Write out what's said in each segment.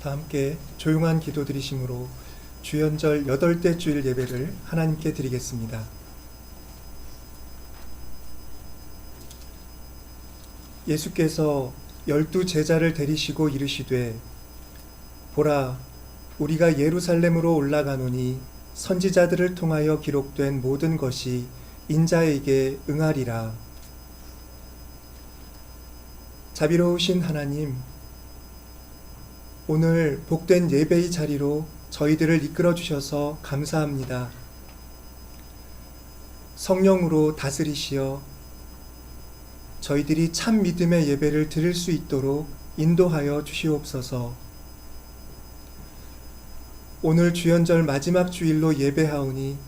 다 함께 조용한 기도 드리심으로 주연절 8대 주일 예배를 하나님께 드리겠습니다. 예수께서 12 제자를 데리시고 이르시되 보라 우리가 예루살렘으로 올라가노니 선지자들을 통하여 기록된 모든 것이 인자에게 응하리라. 자비로우신 하나님, 오늘 복된 예배의 자리로 저희들을 이끌어 주셔서 감사합니다. 성령으로 다스리시어 저희들이 참 믿음의 예배를 드릴 수 있도록 인도하여 주시옵소서. 오늘 주연절 마지막 주일로 예배하오니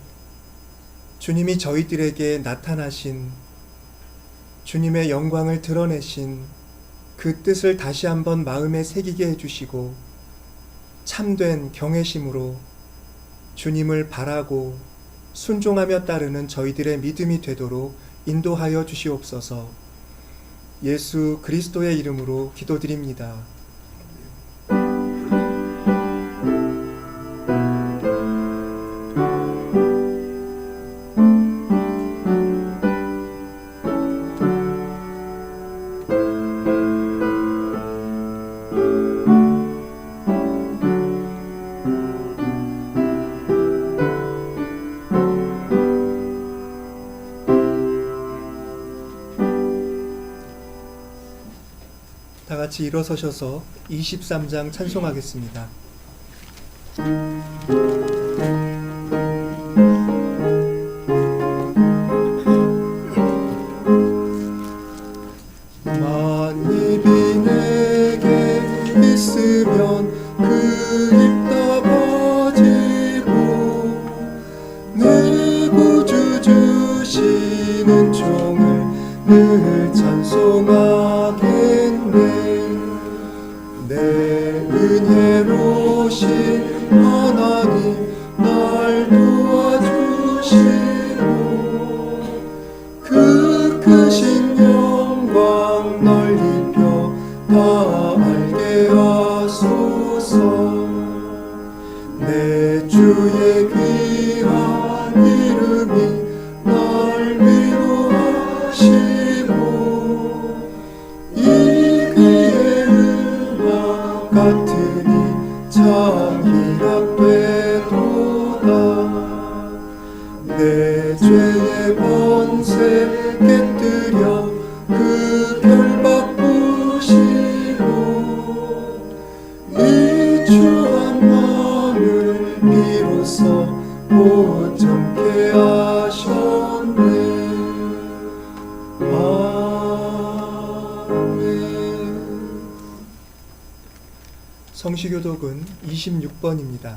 주님이 저희들에게 나타나신 주님의 영광을 드러내신 그 뜻을 다시 한번 마음에 새기게 해주시고 참된 경외심으로 주님을 바라고 순종하며 따르는 저희들의 믿음이 되도록 인도하여 주시옵소서. 예수 그리스도의 이름으로 기도드립니다. 다 같이 일어서셔서 23장 찬송하겠습니다. 만입이 내게 있으면 그 입 덮어지고 내 구주 주시는 종을 늘 찬송하겠네. 내 은혜로우신 하나님 날 도와주시고 그 크신 영광 널리 펴 다 알게 하소서. 내 주의 귀한 이름이 날 위로하시고 이 귀의 음악 같으니 참 희락되도다. 내 죄의 번세 깨뜨려 그 결박 부시고 이 추한 마음을 비로소 보존케 하셨네. 아멘. 성시교독은 26번입니다.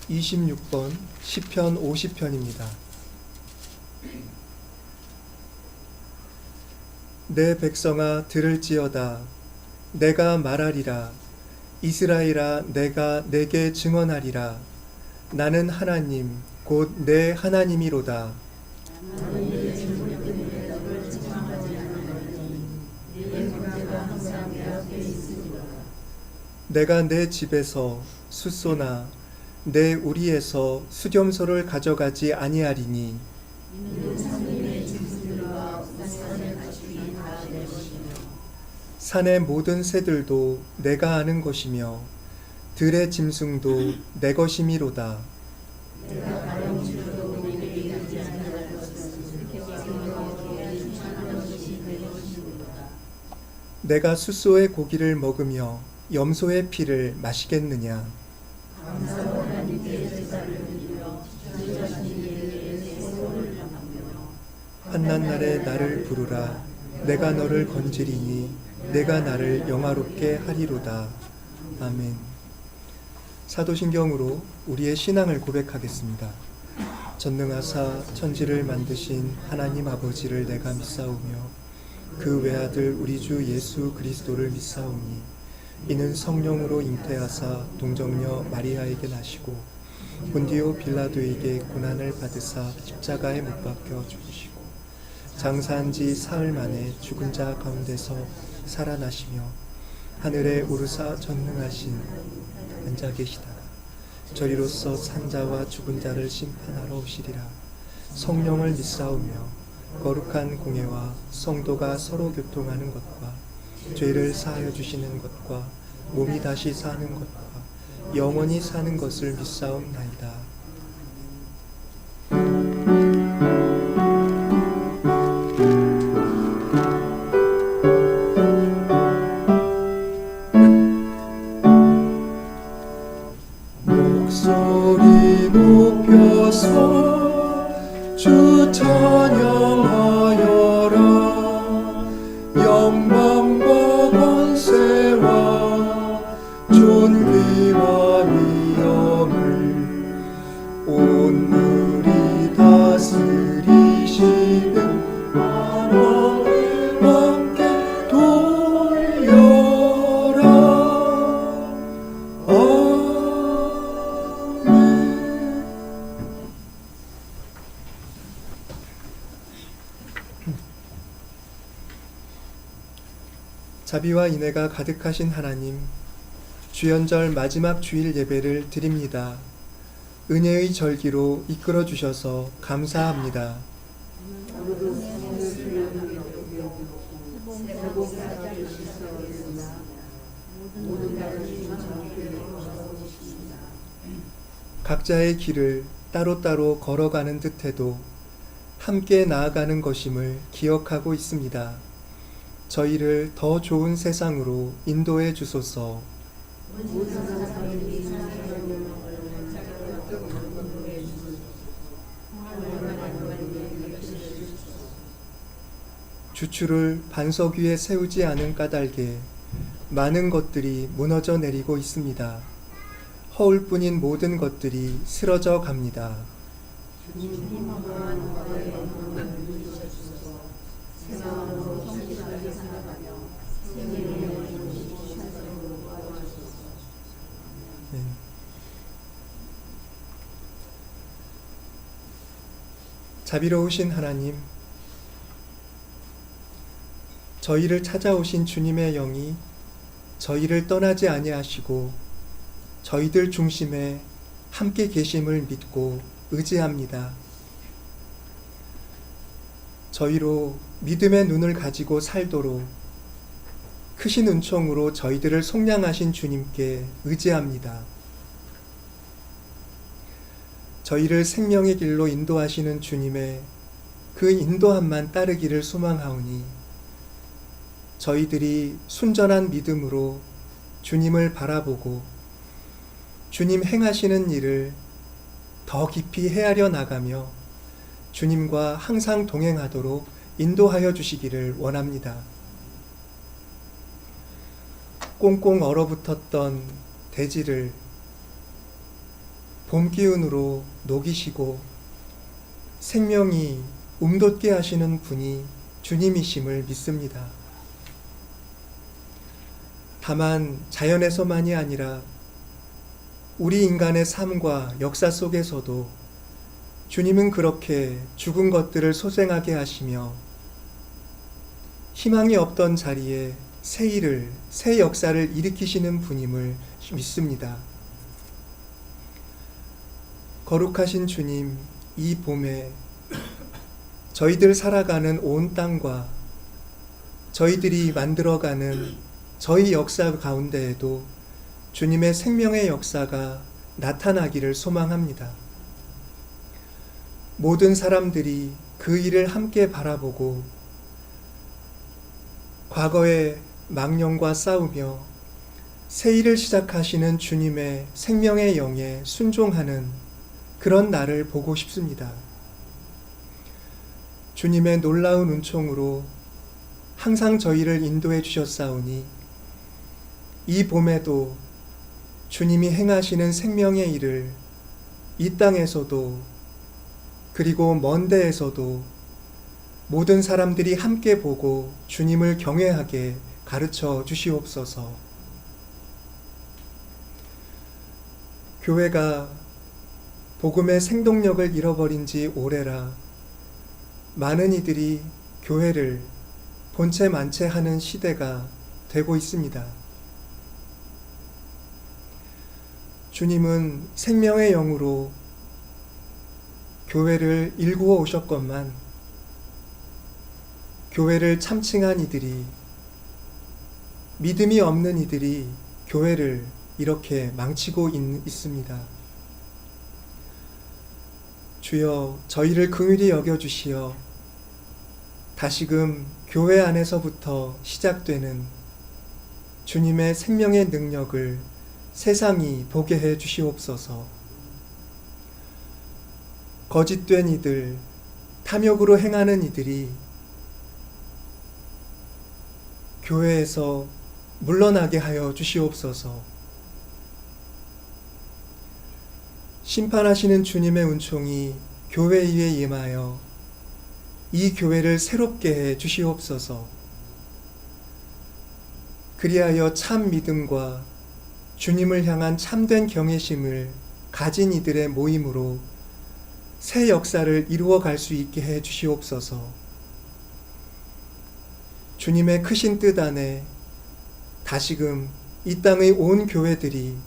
26번 시편 50편입니다. 내 백성아 들을지어다. 내가 말하리라. 이스라엘아 내가 내게 증언하리라. 나는 하나님 곧 내 하나님이로다. 내가 내 집에서 숫소나 내 우리에서 수렴소를 가져가지 아니하리니 산의 모든 새들도 내가 아는 것이며 들의 짐승도 내 것이미로다. 내가 숫소의 고기를 먹으며 염소의 피를 마시겠느냐. 한낱날에 나를 부르라. 내가 너를 건지리니 내가 나를 영화롭게 하리로다. 아멘. 사도신경으로 우리의 신앙을 고백하겠습니다. 전능하사 천지를 만드신 하나님 아버지를 내가 믿사오며 그 외아들 우리 주 예수 그리스도를 믿사오니 이는 성령으로 잉태하사 동정녀 마리아에게 나시고 본디오 빌라도에게 고난을 받으사 십자가에 못 박혀 죽으시고 장사한 지 사흘 만에 죽은 자 가운데서 살아나시며 하늘에 오르사 전능하신 앉아 계시다가 저리로서 산자와 죽은 자를 심판하러 오시리라. 성령을 믿사오며 거룩한 공예와 성도가 서로 교통하는 것과 죄를 사하여 주시는 것과 몸이 다시 사는 것과 영원히 사는 것을 믿사옵나이다. 목소리 높여서 주 찬양하여라. 영광과 권세와 존귀와 위엄을 오늘이 다스리시는 하나님 함께 돌려라. 자비와 인애가 가득하신 하나님, 주연절 마지막 주일 예배를 드립니다. 은혜의 절기로 이끌어 주셔서 감사합니다. 각자의 길을 따로따로 걸어가는 듯해도 함께 나아가는 것임을 기억하고 있습니다. 저희를 더 좋은 세상으로 인도해 주소서. 주추를 반석 위에 세우지 않은 까닭에 많은 것들이 무너져 내리고 있습니다. 허울뿐인 모든 것들이 쓰러져 갑니다. 네. 자비로우신 하나님, 저희를 찾아오신 주님의 영이 저희를 떠나지 아니하시고 저희들 중심에 함께 계심을 믿고 의지합니다. 저희로 믿음의 눈을 가지고 살도록 크신 은총으로 저희들을 속량하신 주님께 의지합니다. 저희를 생명의 길로 인도하시는 주님의 그 인도함만 따르기를 소망하오니 저희들이 순전한 믿음으로 주님을 바라보고 주님 행하시는 일을 더 깊이 헤아려 나가며 주님과 항상 동행하도록 인도하여 주시기를 원합니다. 꽁꽁 얼어붙었던 대지를 봄 기운으로 녹이시고 생명이 움돋게 하시는 분이 주님이심을 믿습니다. 다만 자연에서만이 아니라 우리 인간의 삶과 역사 속에서도 주님은 그렇게 죽은 것들을 소생하게 하시며 희망이 없던 자리에 새 일을, 새 역사를 일으키시는 분임을 믿습니다. 거룩하신 주님, 이 봄에 저희들 살아가는 온 땅과 저희들이 만들어가는 저희 역사 가운데에도 주님의 생명의 역사가 나타나기를 소망합니다. 모든 사람들이 그 일을 함께 바라보고 과거의 망령과 싸우며 새 일을 시작하시는 주님의 생명의 영에 순종하는 그런 날을 보고 싶습니다. 주님의 놀라운 은총으로 항상 저희를 인도해 주셨사오니 이 봄에도 주님이 행하시는 생명의 일을 이 땅에서도 그리고 먼 데에서도 모든 사람들이 함께 보고 주님을 경외하게 가르쳐 주시옵소서. 교회가 복음의 생동력을 잃어버린 지 오래라 많은 이들이 교회를 본체 만체하는 시대가 되고 있습니다. 주님은 생명의 영으로 교회를 일구어 오셨건만 교회를 참칭한 이들이, 믿음이 없는 이들이 교회를 이렇게 망치고 있습니다. 주여, 저희를 긍휼히 여겨주시어 다시금 교회 안에서부터 시작되는 주님의 생명의 능력을 세상이 보게 해 주시옵소서. 거짓된 이들, 탐욕으로 행하는 이들이 교회에서 물러나게 하여 주시옵소서. 심판하시는 주님의 은총이 교회 위에 임하여 이 교회를 새롭게 해 주시옵소서. 그리하여 참 믿음과 주님을 향한 참된 경외심을 가진 이들의 모임으로 새 역사를 이루어 갈 수 있게 해 주시옵소서. 주님의 크신 뜻 안에 다시금 이 땅의 온 교회들이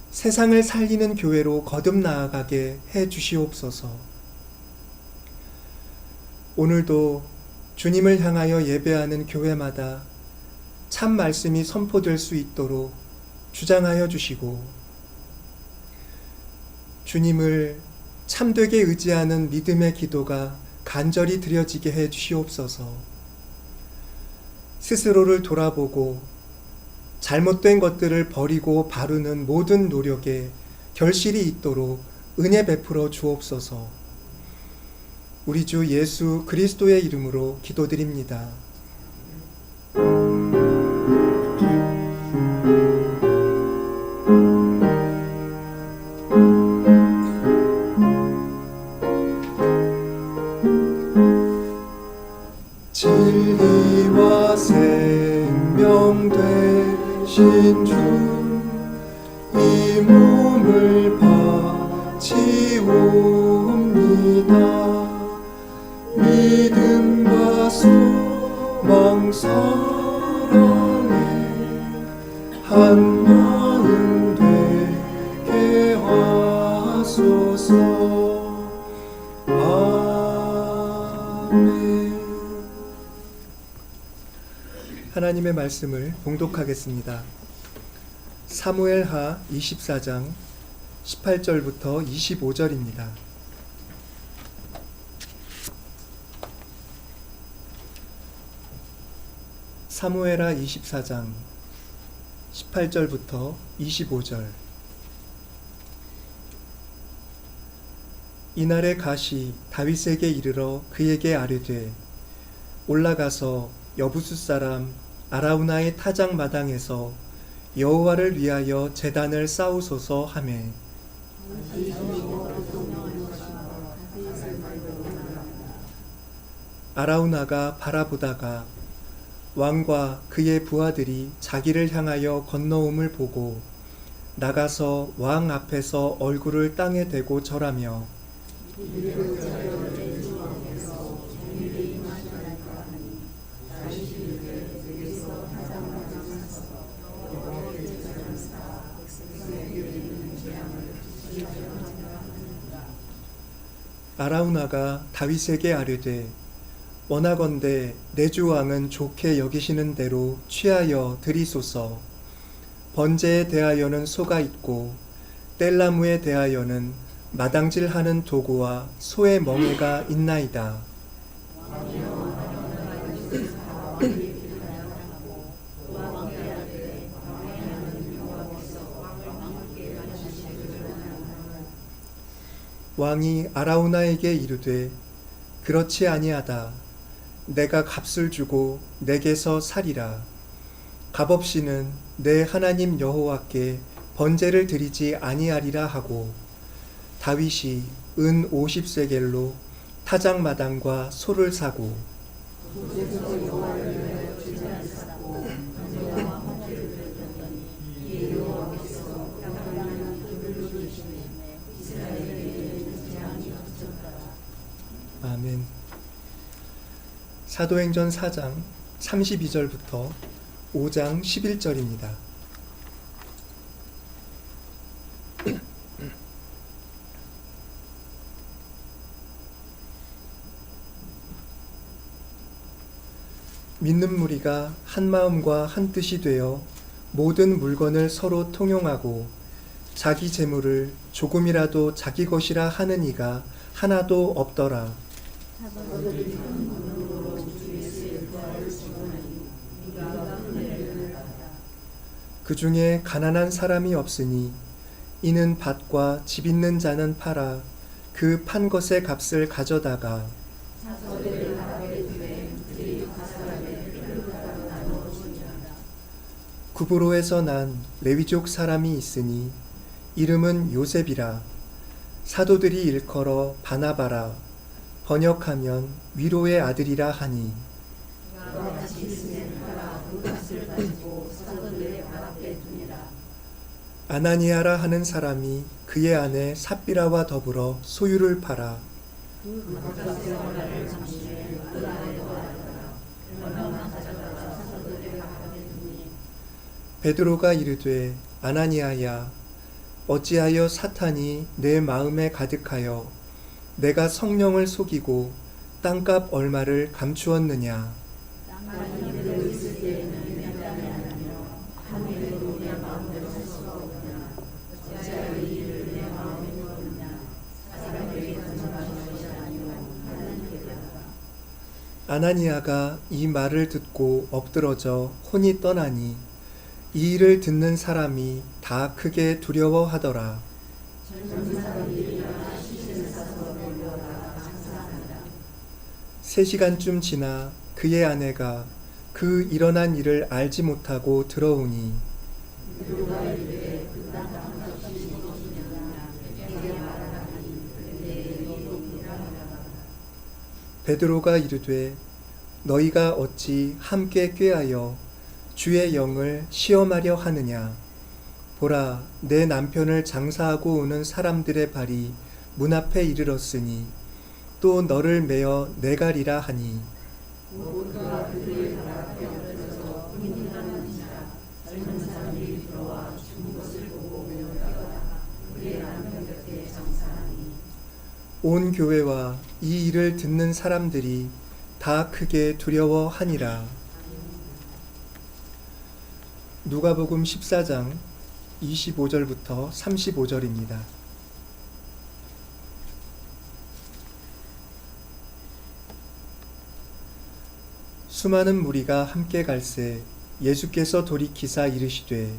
세상을 살리는 교회로 거듭 나아가게 해 주시옵소서. 오늘도 주님을 향하여 예배하는 교회마다 참 말씀이 선포될 수 있도록 주장하여 주시고, 주님을 참되게 의지하는 믿음의 기도가 간절히 드려지게 해 주시옵소서. 스스로를 돌아보고 잘못된 것들을 버리고 바르는 모든 노력에 결실이 있도록 은혜 베풀어 주옵소서. 우리 주 예수 그리스도의 이름으로 기도드립니다. 진리와 생명 되신 주, 이 몸을 바치옵니다. 믿음과 소망 사랑에 한 마음 되게 하소서. 아멘. 하나님의 말씀을 봉독하겠습니다. 사무엘하 24장 18절부터 25절입니다. 사무엘하 24장 18절부터 25절. 이날에 갓이 다윗에게 이르러 그에게 아뢰되, 올라가서 여부수 사람 아라우나의 타작 마당에서 여호와를 위하여 제단을 쌓으소서 하매, 아라우나가 바라보다가 왕과 그의 부하들이 자기를 향하여 건너옴을 보고 나가서 왕 앞에서 얼굴을 땅에 대고 절하며, 아라우나가 다윗에게 아뢰되, 원하건대 내 주 왕은 좋게 여기시는 대로 취하여 드리소서. 번제에 대하여는 소가 있고 뗄나무에 대하여는 마당질하는 도구와 소의 멍에가 있나이다. 왕이 아라우나에게 이르되, 그렇지 아니하다. 내가 값을 주고 내게서 살이라. 값없이는 내 하나님 여호와께 번제를 드리지 아니하리라 하고, 다윗이 은 50세겔로 타작마당과 소를 사고 아멘. 사도행전 4장 32절부터 5장 11절입니다. 믿는 무리가 한 마음과 한 뜻이 되어 모든 물건을 서로 통용하고 자기 재물을 조금이라도 자기 것이라 하는 이가 하나도 없더라. 그 중에 가난한 사람이 없으니 이는 밭과 집 있는 자는 팔아 그 판 것의 값을 가져다가 구브로에서 난 레위족 사람이 있으니 이름은 요셉이라. 사도들이 일컬어 바나바라, 번역하면 위로의 아들이라 하니, 아나니아라 하는 사람이 그의 아내 삽비라와 더불어 소유를 팔아 베드로가 이르되, 아나니아야, 어찌하여 사탄이 내 마음에 가득하여 내가 성령을 속이고 땅값 얼마를 감추었느냐. 아나니아가 이 말을 듣고 엎드러져 혼이 떠나니 이 일을 듣는 사람이 다 크게 두려워하더라. 세 시간쯤 지나 그의 아내가 그 일어난 일을 알지 못하고 들어오니 베드로가 이르되, 너희가 어찌 함께 꾀하여 주의 영을 시험하려 하느냐. 보라, 내 남편을 장사하고 오는 사람들의 발이 문 앞에 이르렀으니 또 너를 메어 내가리라 하니, 온 교회와 이 일을 듣는 사람들이 다 크게 두려워하니라. 누가복음 14장 25절부터 35절입니다. 수많은 무리가 함께 갈새 예수께서 돌이키사 이르시되,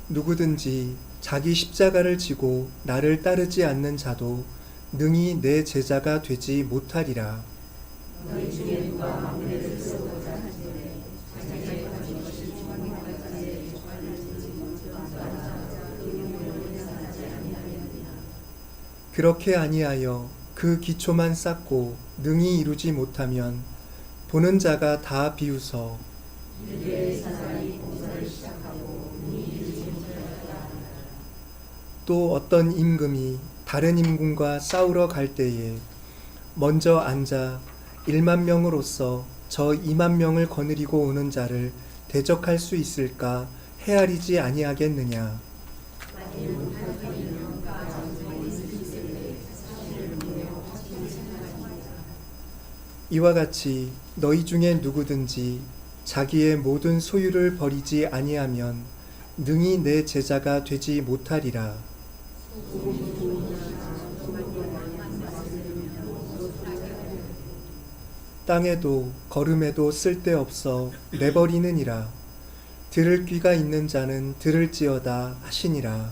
누구든지 자기 십자가를 지고 나를 따르지 않는 자도 능히 내 제자가 되지 못하리라. 그렇게 아니하여 그 기초만 쌓고 능히 이루지 못하면 보는 자가 다 비웃어 또 어떤 임금이 다른 임금과 싸우러 갈 때에 먼저 앉아 1만 명으로서 저 2만 명을 거느리고 오는 자를 대적할 수 있을까 헤아리지 아니하겠느냐. 이와 같이 너희 중에 누구든지 자기의 모든 소유를 버리지 아니하면 능히 내 제자가 되지 못하리라. 땅에도 걸음에도 쓸데없어 내버리느니라. 들을 귀가 있는 자는 들을지어다 하시니라.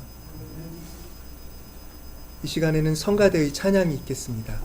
이 시간에는 성가대의 찬양이 있겠습니다.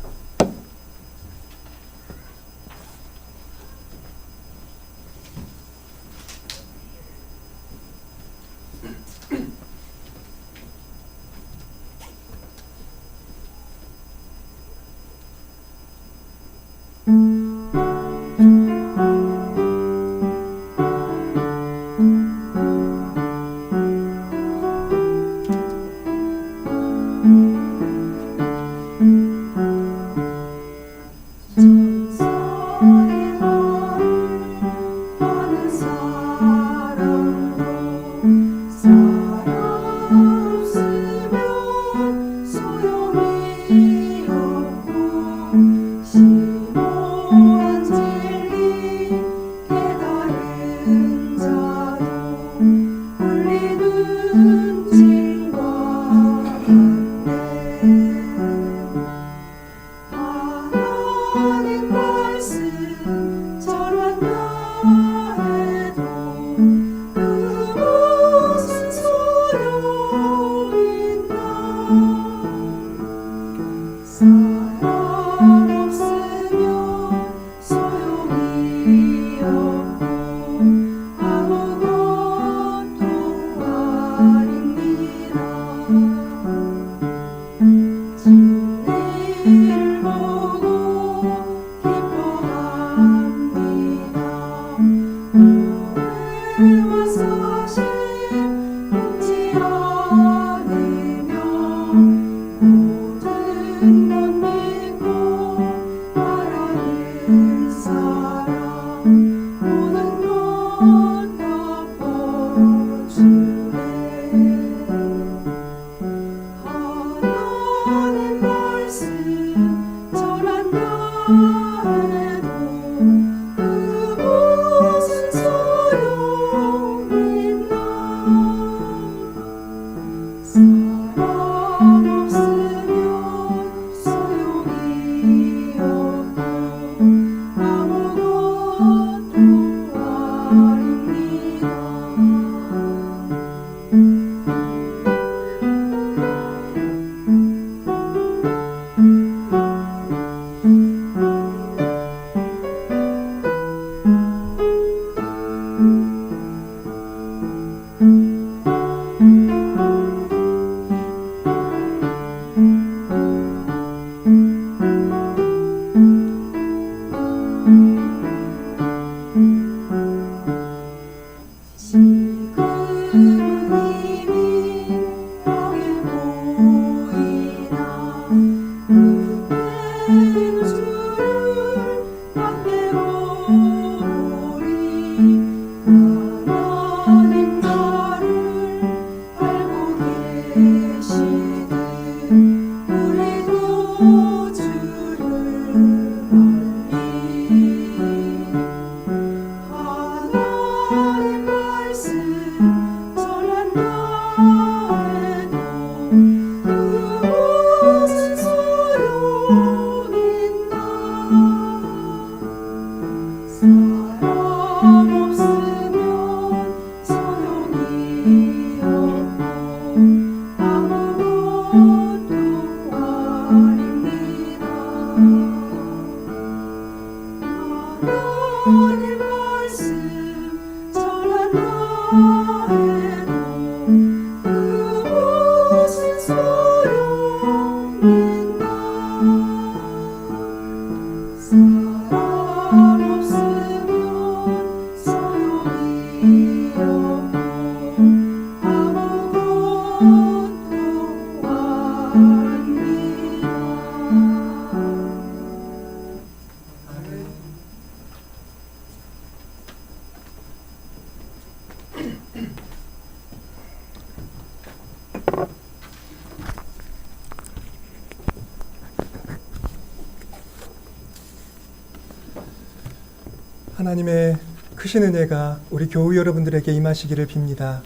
하나님의 크신 은혜가 우리 교우 여러분들에게 임하시기를 빕니다.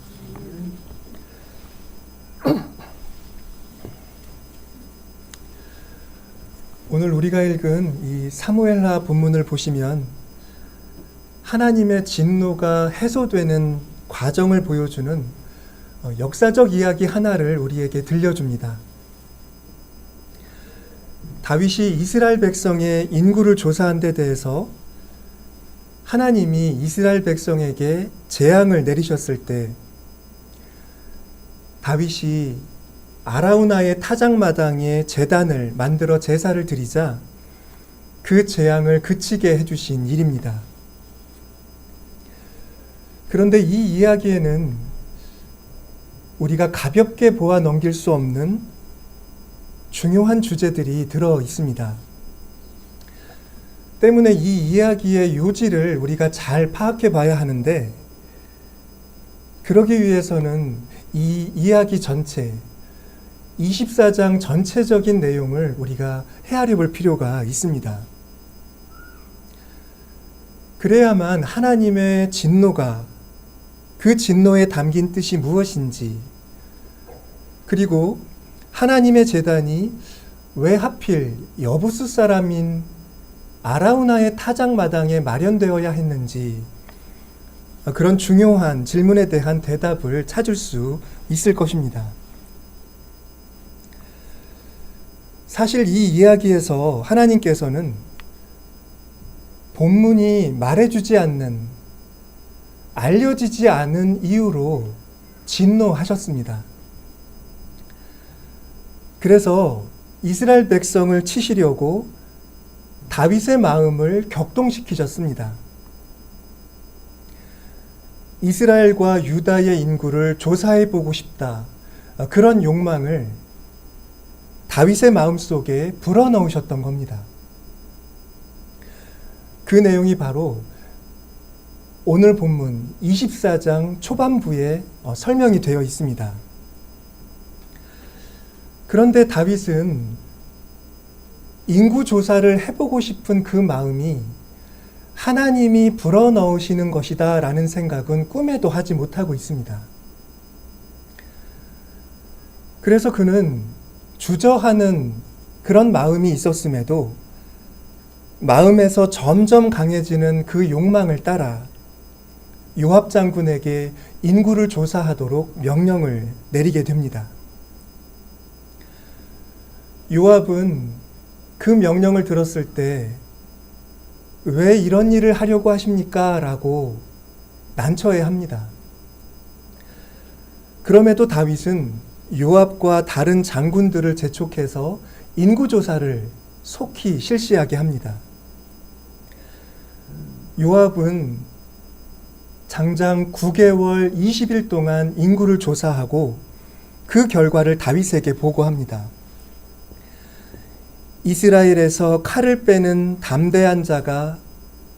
오늘 우리가 읽은 이 사무엘하 본문을 보시면 하나님의 진노가 해소되는 과정을 보여주는 역사적 이야기 하나를 우리에게 들려줍니다. 다윗이 이스라엘 백성의 인구를 조사한 데 대해서 하나님이 이스라엘 백성에게 재앙을 내리셨을 때 다윗이 아라우나의 타작마당에 제단을 만들어 제사를 드리자 그 재앙을 그치게 해주신 일입니다. 그런데 이 이야기에는 우리가 가볍게 보아 넘길 수 없는 중요한 주제들이 들어 있습니다. 때문에 이 이야기의 요지를 우리가 잘 파악해 봐야 하는데, 그러기 위해서는 이 이야기 전체, 24장 전체적인 내용을 우리가 헤아려 볼 필요가 있습니다. 그래야만 하나님의 진노가, 그 진노에 담긴 뜻이 무엇인지, 그리고 하나님의 제단이 왜 하필 여부스 사람인 아라우나의 타작마당에 마련되어야 했는지, 그런 중요한 질문에 대한 대답을 찾을 수 있을 것입니다. 사실 이 이야기에서 하나님께서는 본문이 말해주지 않는, 알려지지 않은 이유로 진노하셨습니다. 그래서 이스라엘 백성을 치시려고 다윗의 마음을 격동시키셨습니다. 이스라엘과 유다의 인구를 조사해 보고 싶다. 그런 욕망을 다윗의 마음속에 불어넣으셨던 겁니다. 그 내용이 바로 오늘 본문 24장 초반부에 설명이 되어 있습니다. 그런데 다윗은 인구 조사를 해보고 싶은 그 마음이 하나님이 불어넣으시는 것이다 라는 생각은 꿈에도 하지 못하고 있습니다. 그래서 그는 주저하는 그런 마음이 있었음에도 마음에서 점점 강해지는 그 욕망을 따라 요압 장군에게 인구를 조사하도록 명령을 내리게 됩니다. 요압은 그 명령을 들었을 때 왜 이런 일을 하려고 하십니까? 라고 난처해합니다. 그럼에도 다윗은 요압과 다른 장군들을 재촉해서 인구조사를 속히 실시하게 합니다. 요압은 장장 9개월 20일 동안 인구를 조사하고 그 결과를 다윗에게 보고합니다. 이스라엘에서 칼을 빼는 담대한 자가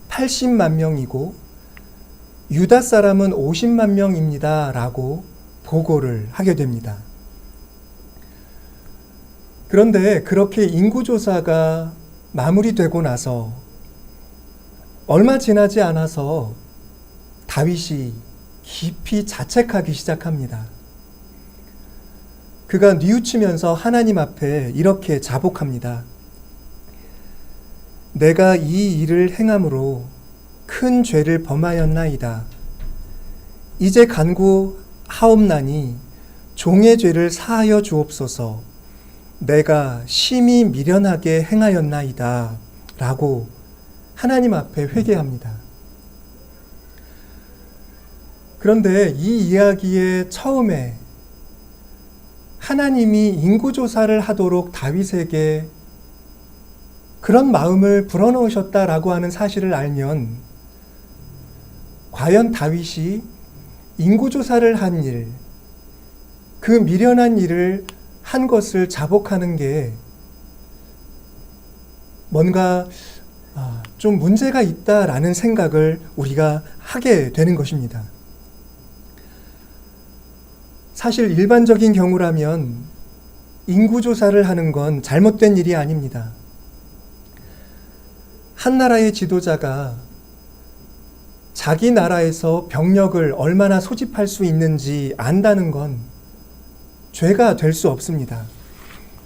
80만 명이고 유다 사람은 50만 명입니다. 라고 보고를 하게 됩니다. 그런데 그렇게 인구조사가 마무리되고 나서 얼마 지나지 않아서 다윗이 깊이 자책하기 시작합니다. 그가 뉘우치면서 하나님 앞에 이렇게 자복합니다. 내가 이 일을 행함으로 큰 죄를 범하였나이다. 이제 간구하옵나니 종의 죄를 사하여 주옵소서. 내가 심히 미련하게 행하였나이다. 라고 하나님 앞에 회개합니다. 그런데 이 이야기의 처음에 하나님이 인구조사를 하도록 다윗에게 그런 마음을 불어넣으셨다라고 하는 사실을 알면 과연 다윗이 인구조사를 한 일, 그 미련한 일을 한 것을 자복하는 게 뭔가 좀 문제가 있다라는 생각을 우리가 하게 되는 것입니다. 사실 일반적인 경우라면 인구조사를 하는 건 잘못된 일이 아닙니다. 한 나라의 지도자가 자기 나라에서 병력을 얼마나 소집할 수 있는지 안다는 건 죄가 될 수 없습니다.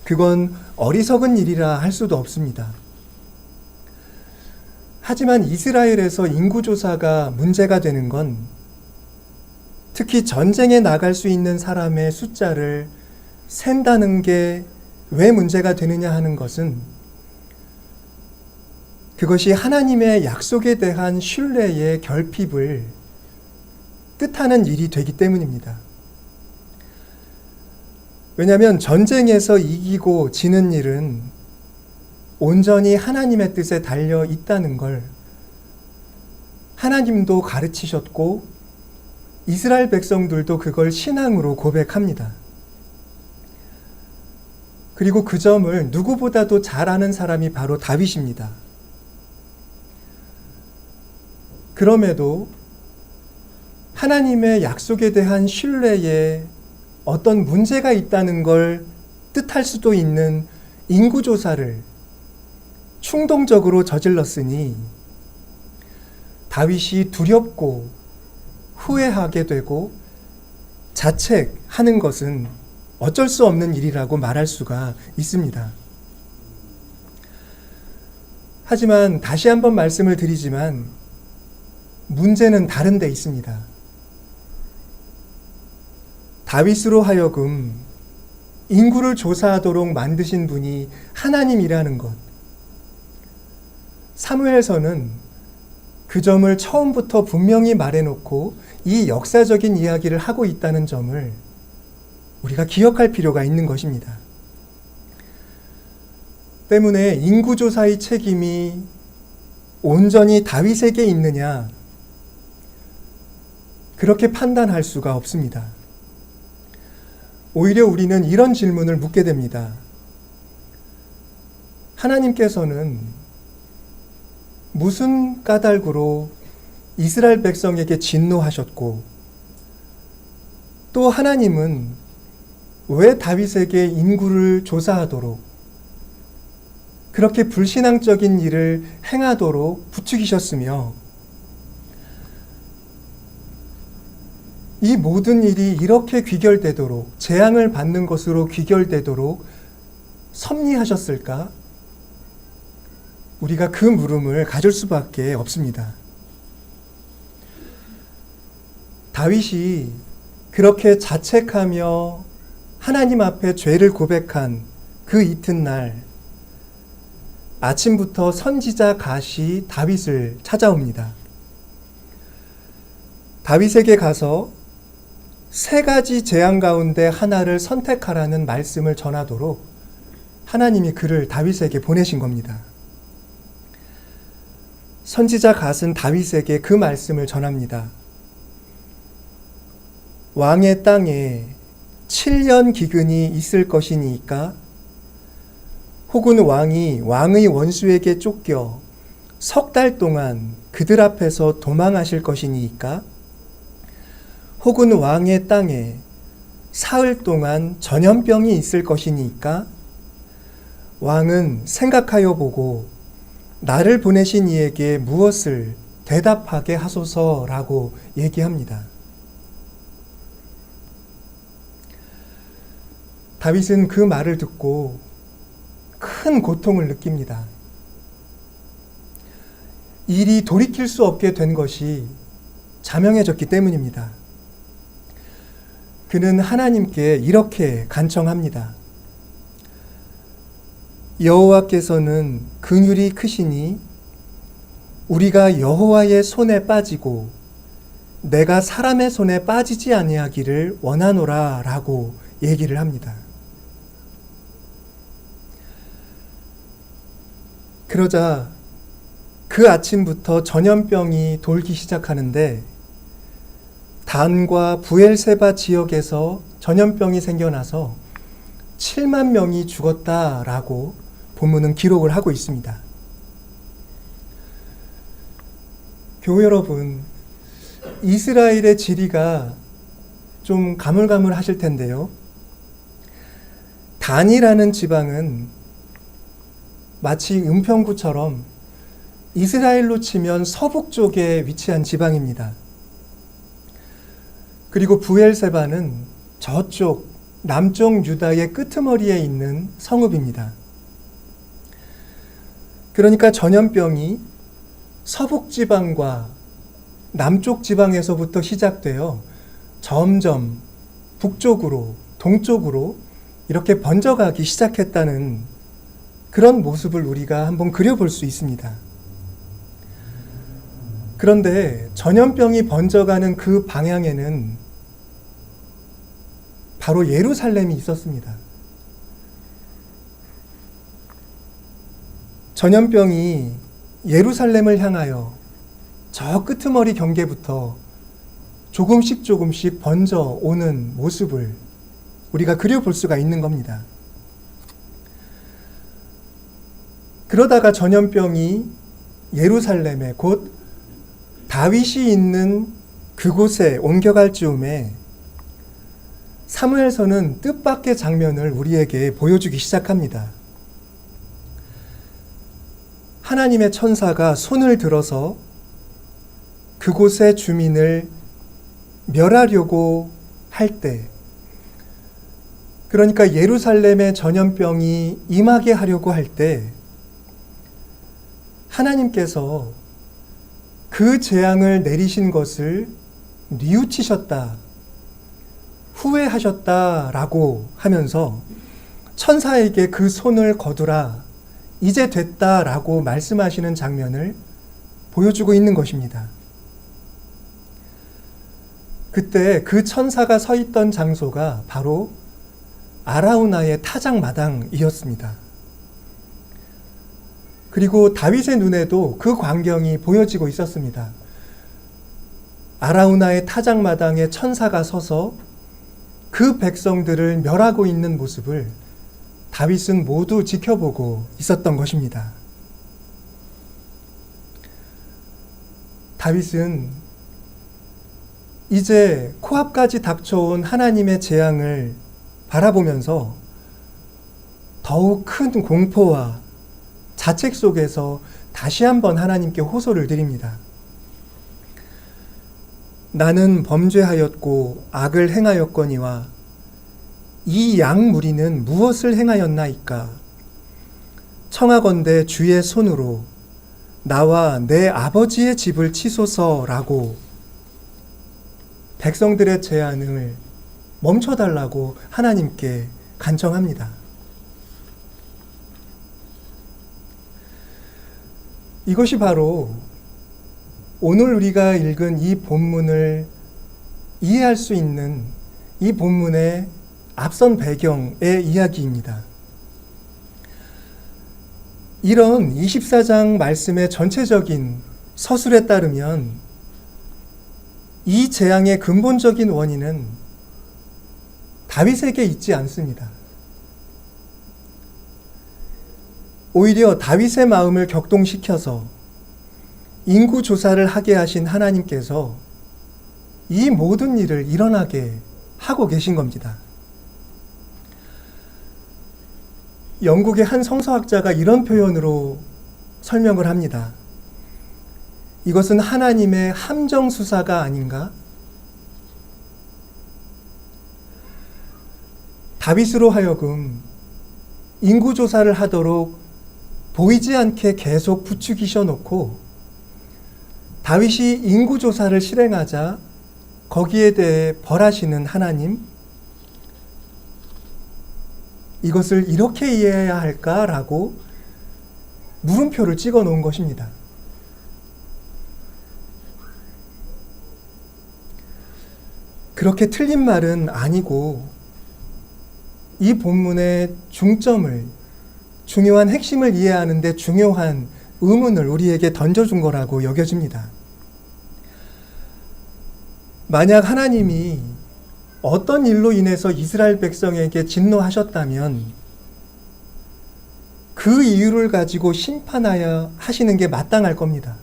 그건 어리석은 일이라 할 수도 없습니다. 하지만 이스라엘에서 인구조사가 문제가 되는 건 특히 전쟁에 나갈 수 있는 사람의 숫자를 센다는 게 왜 문제가 되느냐 하는 것은 그것이 하나님의 약속에 대한 신뢰의 결핍을 뜻하는 일이 되기 때문입니다. 왜냐하면 전쟁에서 이기고 지는 일은 온전히 하나님의 뜻에 달려 있다는 걸 하나님도 가르치셨고 이스라엘 백성들도 그걸 신앙으로 고백합니다. 그리고 그 점을 누구보다도 잘 아는 사람이 바로 다윗입니다. 그럼에도 하나님의 약속에 대한 신뢰에 어떤 문제가 있다는 걸 뜻할 수도 있는 인구조사를 충동적으로 저질렀으니 다윗이 두렵고 후회하게 되고 자책하는 것은 어쩔 수 없는 일이라고 말할 수가 있습니다. 하지만 다시 한번 말씀을 드리지만 문제는 다른 데 있습니다. 다윗으로 하여금 인구를 조사하도록 만드신 분이 하나님이라는 것. 사무엘서는 그 점을 처음부터 분명히 말해놓고 이 역사적인 이야기를 하고 있다는 점을 우리가 기억할 필요가 있는 것입니다. 때문에 인구조사의 책임이 온전히 다윗에게 있느냐? 그렇게 판단할 수가 없습니다. 오히려 우리는 이런 질문을 묻게 됩니다. 하나님께서는 무슨 까닭으로 이스라엘 백성에게 진노하셨고, 또 하나님은 왜 다윗에게 인구를 조사하도록, 그렇게 불신앙적인 일을 행하도록 부추기셨으며, 이 모든 일이 이렇게 귀결되도록, 재앙을 받는 것으로 귀결되도록 섭리하셨을까? 우리가 그 물음을 가질 수밖에 없습니다. 다윗이 그렇게 자책하며 하나님 앞에 죄를 고백한 그 이튿날, 아침부터 선지자 갓이 다윗을 찾아옵니다. 다윗에게 가서 세 가지 재앙 가운데 하나를 선택하라는 말씀을 전하도록 하나님이 그를 다윗에게 보내신 겁니다. 선지자 갓은 다윗에게 그 말씀을 전합니다. 왕의 땅에 7년 기근이 있을 것이니까, 혹은 왕이 왕의 원수에게 쫓겨 석 달 동안 그들 앞에서 도망하실 것이니까, 혹은 왕의 땅에 사흘 동안 전염병이 있을 것이니까, 왕은 생각하여 보고 나를 보내신 이에게 무엇을 대답하게 하소서라고 얘기합니다. 다윗은 그 말을 듣고 큰 고통을 느낍니다. 일이 돌이킬 수 없게 된 것이 자명해졌기 때문입니다. 그는 하나님께 이렇게 간청합니다. 여호와께서는 긍휼이 크시니 우리가 여호와의 손에 빠지고 내가 사람의 손에 빠지지 아니하기를 원하노라 라고 얘기를 합니다. 그러자 그 아침부터 전염병이 돌기 시작하는데, 단과 부엘세바 지역에서 전염병이 생겨나서 7만 명이 죽었다라고 본문은 기록을 하고 있습니다. 교우 여러분, 이스라엘의 지리가 좀 가물가물하실 텐데요. 단이라는 지방은 마치 은평구처럼 이스라엘로 치면 서북 쪽에 위치한 지방입니다. 그리고 부엘세바는 저쪽 남쪽 유다의 끄트머리에 있는 성읍입니다. 그러니까 전염병이 서북 지방과 남쪽 지방에서부터 시작되어 점점 북쪽으로, 동쪽으로 이렇게 번져가기 시작했다는 그런 모습을 우리가 한번 그려볼 수 있습니다. 그런데 전염병이 번져가는 그 방향에는 바로 예루살렘이 있었습니다. 전염병이 예루살렘을 향하여 저 끄트머리 경계부터 조금씩 번져오는 모습을 우리가 그려볼 수가 있는 겁니다. 그러다가 전염병이 예루살렘에, 곧 다윗이 있는 그곳에 옮겨갈 즈음에 사무엘서는 뜻밖의 장면을 우리에게 보여주기 시작합니다. 하나님의 천사가 손을 들어서 그곳의 주민을 멸하려고 할 때, 그러니까 예루살렘의 전염병이 임하게 하려고 할 때, 하나님께서 그 재앙을 내리신 것을 뉘우치셨다, 후회하셨다라고 하면서 천사에게 그 손을 거두라, 이제 됐다라고 말씀하시는 장면을 보여주고 있는 것입니다. 그때 그 천사가 서 있던 장소가 바로 아라우나의 타작마당이었습니다. 그리고 다윗의 눈에도 그 광경이 보여지고 있었습니다. 아라우나의 타작마당에 천사가 서서 그 백성들을 멸하고 있는 모습을 다윗은 모두 지켜보고 있었던 것입니다. 다윗은 이제 코앞까지 닥쳐온 하나님의 재앙을 바라보면서 더욱 큰 공포와 자책 속에서 다시 한번 하나님께 호소를 드립니다. 나는 범죄하였고 악을 행하였거니와 이 양 무리는 무엇을 행하였나이까? 청하건대 주의 손으로 나와 내 아버지의 집을 치소서라고 백성들의 재앙을 멈춰달라고 하나님께 간청합니다. 이것이 바로 오늘 우리가 읽은 이 본문을 이해할 수 있는 이 본문의 앞선 배경의 이야기입니다. 이런 24장 말씀의 전체적인 서술에 따르면 이 재앙의 근본적인 원인은 다윗에게 있지 않습니다. 오히려 다윗의 마음을 격동시켜서 인구 조사를 하게 하신 하나님께서 이 모든 일을 일어나게 하고 계신 겁니다. 영국의 한 성서학자가 이런 표현으로 설명을 합니다. 이것은 하나님의 함정 수사가 아닌가? 다윗으로 하여금 인구 조사를 하도록 보이지 않게 계속 부추기셔 놓고 다윗이 인구 조사를 실행하자 거기에 대해 벌하시는 하나님, 이것을 이렇게 이해해야 할까라고 물음표를 찍어 놓은 것입니다. 그렇게 틀린 말은 아니고 이 본문의 중요한 핵심을 이해하는 데 중요한 의문을 우리에게 던져준 거라고 여겨집니다. 만약 하나님이 어떤 일로 인해서 이스라엘 백성에게 진노하셨다면 그 이유를 가지고 심판하여 하시는 게 마땅할 겁니다.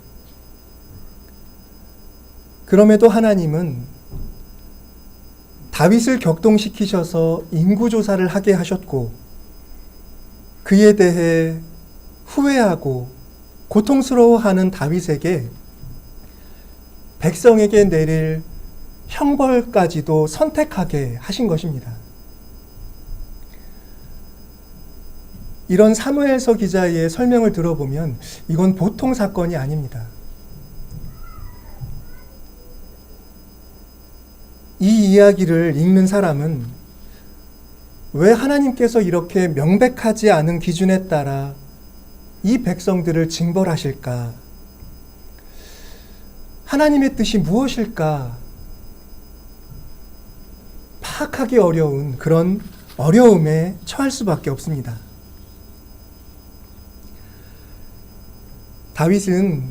그럼에도 하나님은 다윗을 격동시키셔서 인구조사를 하게 하셨고 그에 대해 후회하고 고통스러워하는 다윗에게 백성에게 내릴 형벌까지도 선택하게 하신 것입니다. 이런 사무엘서 기자의 설명을 들어보면 이건 보통 사건이 아닙니다. 이 이야기를 읽는 사람은 왜 하나님께서 이렇게 명백하지 않은 기준에 따라 이 백성들을 징벌하실까? 하나님의 뜻이 무엇일까? 파악하기 어려운 그런 어려움에 처할 수밖에 없습니다. 다윗은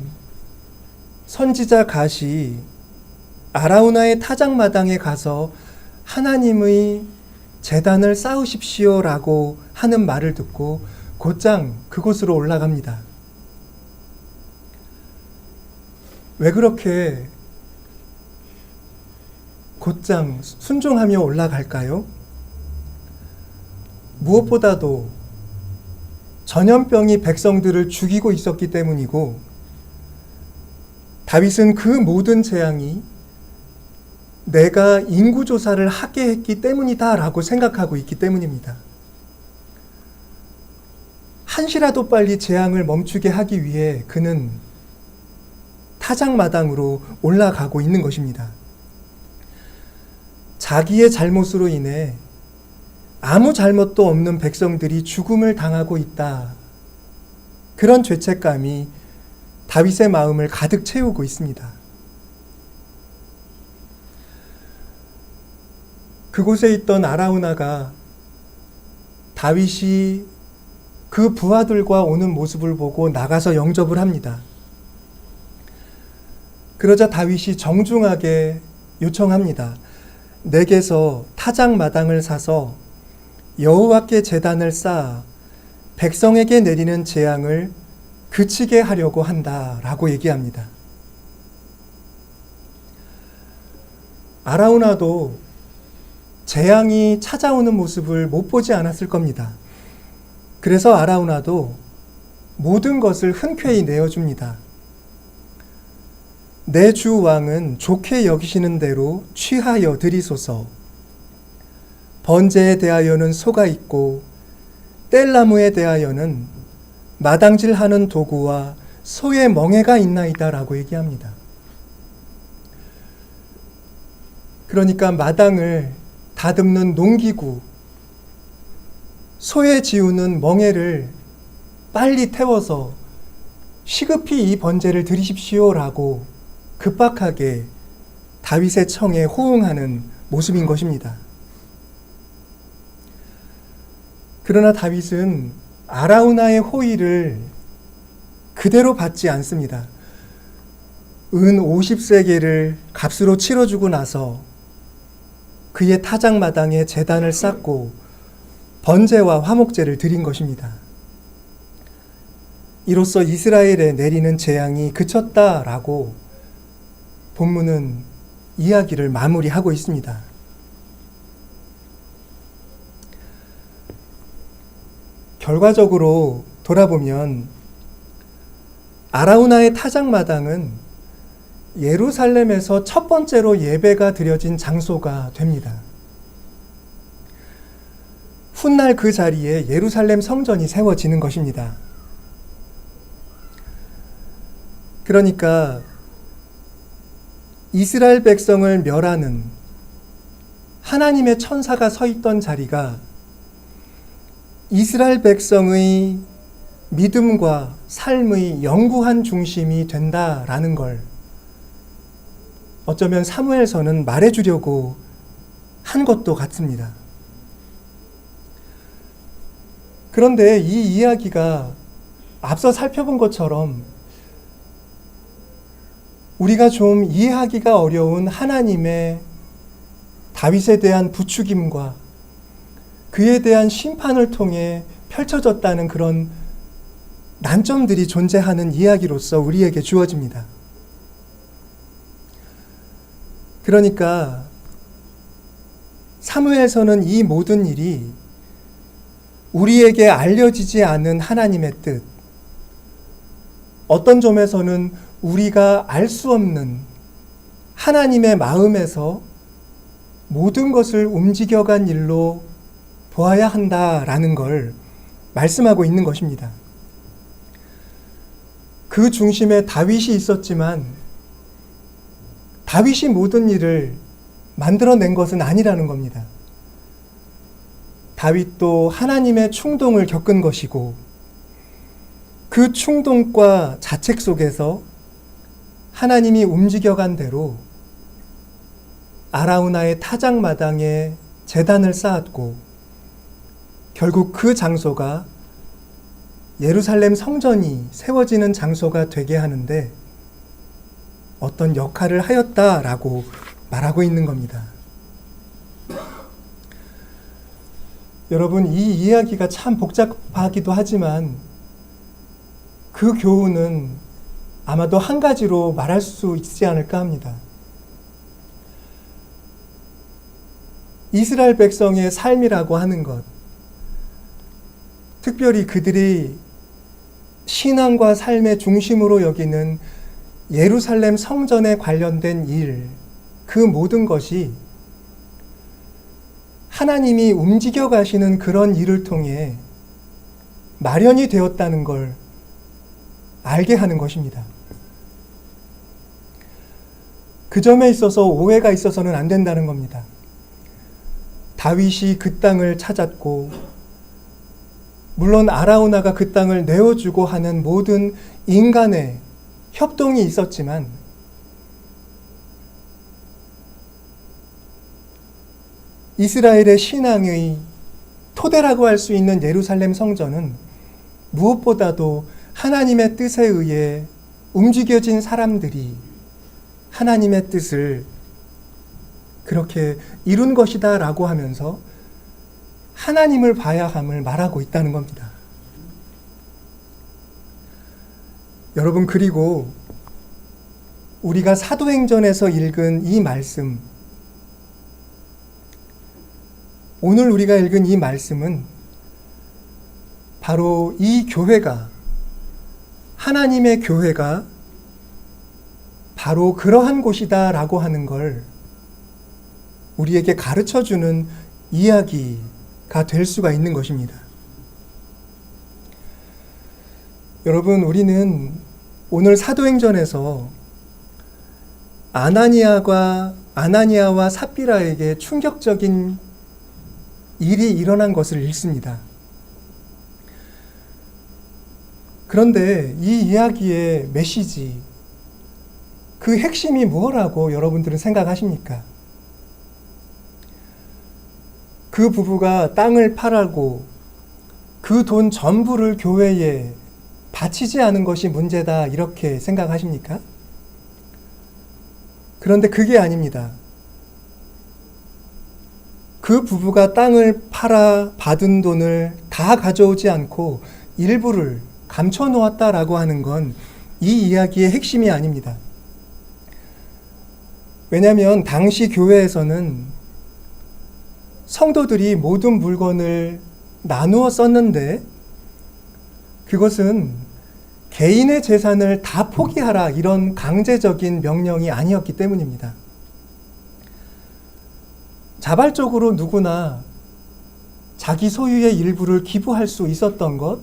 선지자 갓이 아라우나의 타작마당에 가서 하나님의 제단을 쌓으십시오라고 하는 말을 듣고 곧장 그곳으로 올라갑니다. 왜 그렇게 곧장 순종하며 올라갈까요? 무엇보다도 전염병이 백성들을 죽이고 있었기 때문이고 다윗은 그 모든 재앙이 내가 인구조사를 하게 했기 때문이다 라고 생각하고 있기 때문입니다. 한시라도 빨리 재앙을 멈추게 하기 위해 그는 타작마당으로 올라가고 있는 것입니다. 자기의 잘못으로 인해 아무 잘못도 없는 백성들이 죽음을 당하고 있다. 그런 죄책감이 다윗의 마음을 가득 채우고 있습니다. 그곳에 있던 아라우나가 다윗이 그 부하들과 오는 모습을 보고 나가서 영접을 합니다. 그러자 다윗이 정중하게 요청합니다. 내게서 타작마당을 사서 여호와께 제단을 쌓아 백성에게 내리는 재앙을 그치게 하려고 한다라고 얘기합니다. 아라우나도 재앙이 찾아오는 모습을 못 보지 않았을 겁니다. 그래서 아라우나도 모든 것을 흔쾌히 내어줍니다. 내 주 왕은 좋게 여기시는 대로 취하여 드리소서. 번제에 대하여는 소가 있고 뗄나무에 대하여는 마당질하는 도구와 소의 멍에가 있나이다 라고 얘기합니다. 그러니까 마당을 다듬는 농기구, 소에 지우는 멍에를 빨리 태워서 시급히 이 번제를 드리십시오라고 급박하게 다윗의 청에 호응하는 모습인 것입니다. 그러나 다윗은 아라우나의 호의를 그대로 받지 않습니다. 은 50세겔을 값으로 치러주고 나서 그의 타작마당에 제단을 쌓고 번제와 화목제를 드린 것입니다. 이로써 이스라엘에 내리는 재앙이 그쳤다라고 본문은 이야기를 마무리하고 있습니다. 결과적으로 돌아보면 아라우나의 타작마당은 예루살렘에서 첫 번째로 예배가 드려진 장소가 됩니다. 훗날 그 자리에 예루살렘 성전이 세워지는 것입니다. 그러니까 이스라엘 백성을 멸하는 하나님의 천사가 서 있던 자리가 이스라엘 백성의 믿음과 삶의 영구한 중심이 된다라는 걸 어쩌면 사무엘서는 말해주려고 한 것도 같습니다. 그런데 이 이야기가 앞서 살펴본 것처럼 우리가 좀 이해하기가 어려운 하나님의 다윗에 대한 부추김과 그에 대한 심판을 통해 펼쳐졌다는 그런 난점들이 존재하는 이야기로서 우리에게 주어집니다. 그러니까 사무엘서는 이 모든 일이 우리에게 알려지지 않은 하나님의 뜻, 어떤 점에서는 우리가 알 수 없는 하나님의 마음에서 모든 것을 움직여간 일로 보아야 한다라는 걸 말씀하고 있는 것입니다. 그 중심에 다윗이 있었지만 다윗이 모든 일을 만들어낸 것은 아니라는 겁니다. 다윗도 하나님의 충동을 겪은 것이고 그 충동과 자책 속에서 하나님이 움직여간 대로 아라우나의 타작마당에 제단을 쌓았고 결국 그 장소가 예루살렘 성전이 세워지는 장소가 되게 하는데 어떤 역할을 하였다라고 말하고 있는 겁니다. 여러분, 이 이야기가 참 복잡하기도 하지만 그 교훈은 아마도 한 가지로 말할 수 있지 않을까 합니다. 이스라엘 백성의 삶이라고 하는 것, 특별히 그들이 신앙과 삶의 중심으로 여기는 예루살렘 성전에 관련된 일, 그 모든 것이 하나님이 움직여 가시는 그런 일을 통해 마련이 되었다는 걸 알게 하는 것입니다. 그 점에 있어서 오해가 있어서는 안 된다는 겁니다. 다윗이 그 땅을 찾았고 물론 아라우나가 그 땅을 내어주고 하는 모든 인간의 협동이 있었지만 이스라엘의 신앙의 토대라고 할 수 있는 예루살렘 성전은 무엇보다도 하나님의 뜻에 의해 움직여진 사람들이 하나님의 뜻을 그렇게 이룬 것이다 라고 하면서 하나님을 봐야 함을 말하고 있다는 겁니다. 여러분, 그리고 우리가 사도행전에서 읽은 이 말씀, 오늘 우리가 읽은 이 말씀은 바로 이 교회가, 하나님의 교회가 바로 그러한 곳이다 라고 하는 걸 우리에게 가르쳐주는 이야기가 될 수가 있는 것입니다. 여러분, 우리는 오늘 사도행전에서 아나니아와 삽비라에게 충격적인 일이 일어난 것을 읽습니다. 그런데 이 이야기의 메시지, 그 핵심이 무엇이라고 여러분들은 생각하십니까? 그 부부가 땅을 팔고 그 돈 전부를 교회에 바치지 않은 것이 문제다, 이렇게 생각하십니까? 그런데 그게 아닙니다. 그 부부가 땅을 팔아 받은 돈을 다 가져오지 않고 일부를 감춰 놓았다라고 하는 건 이 이야기의 핵심이 아닙니다. 왜냐하면 당시 교회에서는 성도들이 모든 물건을 나누어 썼는데 그것은 개인의 재산을 다 포기하라, 이런 강제적인 명령이 아니었기 때문입니다. 자발적으로 누구나 자기 소유의 일부를 기부할 수 있었던 것,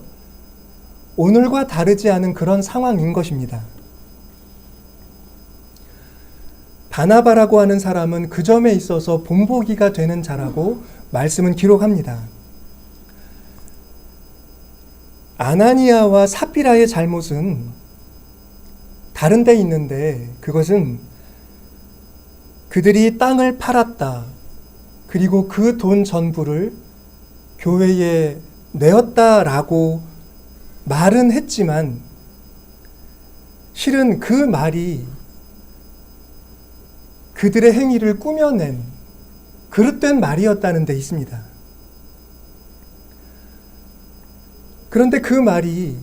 오늘과 다르지 않은 그런 상황인 것입니다. 바나바라고 하는 사람은 그 점에 있어서 본보기가 되는 자라고 말씀은 기록합니다. 아나니아와 삽비라의 잘못은 다른 데 있는데, 그것은 그들이 땅을 팔았다, 그리고 그 돈 전부를 교회에 내었다라고 말은 했지만 실은 그 말이 그들의 행위를 꾸며낸 그릇된 말이었다는 데 있습니다. 그런데 그 말이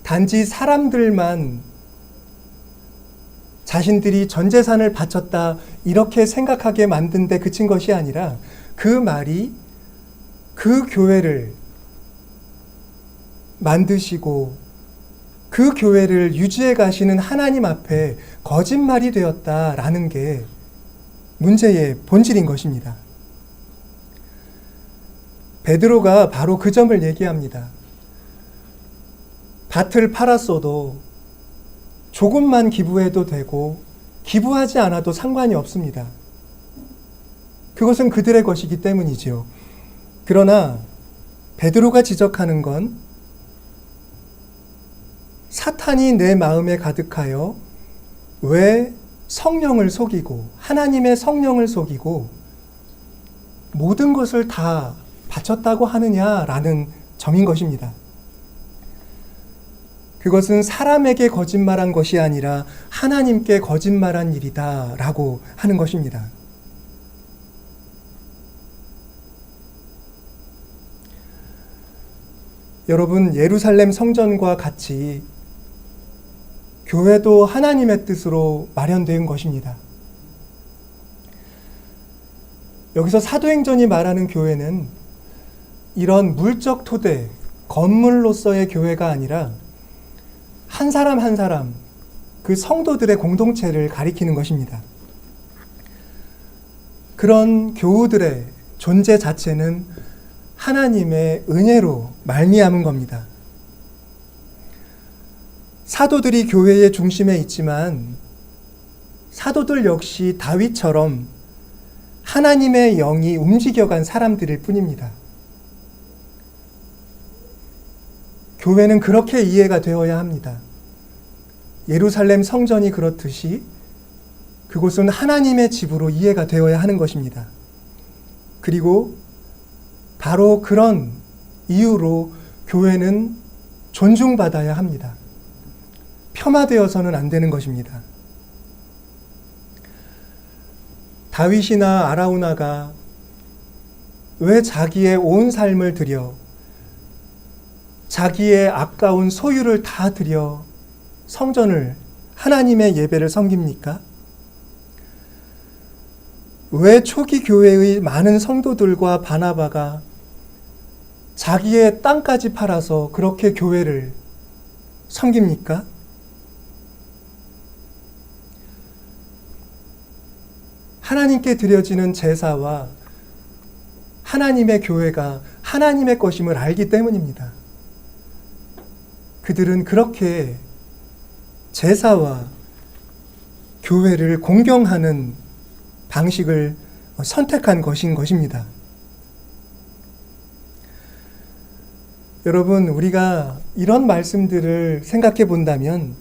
단지 사람들만 자신들이 전 재산을 바쳤다, 이렇게 생각하게 만든 데 그친 것이 아니라 그 말이 그 교회를 만드시고 그 교회를 유지해 가시는 하나님 앞에 거짓말이 되었다라는 게 문제의 본질인 것입니다. 베드로가 바로 그 점을 얘기합니다. 밭을 팔았어도 조금만 기부해도 되고 기부하지 않아도 상관이 없습니다. 그것은 그들의 것이기 때문이지요. 그러나 베드로가 지적하는 건 사탄이 내 마음에 가득하여 왜 성령을 속이고 하나님의 성령을 속이고 모든 것을 다 바쳤다고 하느냐라는 점인 것입니다. 그것은 사람에게 거짓말한 것이 아니라 하나님께 거짓말한 일이다 라고 하는 것입니다. 여러분, 예루살렘 성전과 같이 교회도 하나님의 뜻으로 마련된 것입니다. 여기서 사도행전이 말하는 교회는 이런 물적 토대, 건물로서의 교회가 아니라 한 사람 한 사람, 그 성도들의 공동체를 가리키는 것입니다. 그런 교우들의 존재 자체는 하나님의 은혜로 말미암은 겁니다. 사도들이 교회의 중심에 있지만 사도들 역시 다윗처럼 하나님의 영이 움직여간 사람들일 뿐입니다. 교회는 그렇게 이해가 되어야 합니다. 예루살렘 성전이 그렇듯이 그곳은 하나님의 집으로 이해가 되어야 하는 것입니다. 그리고 바로 그런 이유로 교회는 존중받아야 합니다. 폄하되어서는 안 되는 것입니다. 다윗이나 아라우나가 왜 자기의 온 삶을 들여 자기의 아까운 소유를 다 들여 성전을 하나님의 예배를 섬깁니까? 왜 초기 교회의 많은 성도들과 바나바가 자기의 땅까지 팔아서 그렇게 교회를 섬깁니까? 하나님께 드려지는 제사와 하나님의 교회가 하나님의 것임을 알기 때문입니다. 그들은 그렇게 제사와 교회를 공경하는 방식을 선택한 것인 것입니다. 여러분, 우리가 이런 말씀들을 생각해 본다면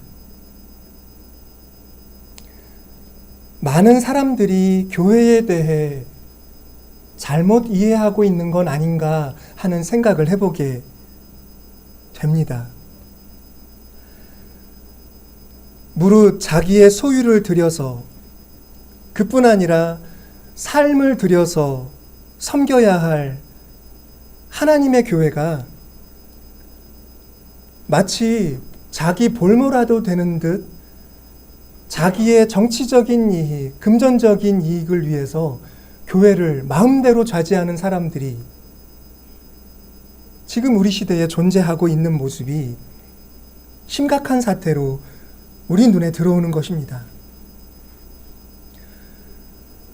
많은 사람들이 교회에 대해 잘못 이해하고 있는 건 아닌가 하는 생각을 해보게 됩니다. 무릇 자기의 소유를 들여서 그뿐 아니라 삶을 들여서 섬겨야 할 하나님의 교회가 마치 자기 볼모라도 되는 듯 자기의 정치적인 이익, 금전적인 이익을 위해서 교회를 마음대로 좌지하는 사람들이 지금 우리 시대에 존재하고 있는 모습이 심각한 사태로 우리 눈에 들어오는 것입니다.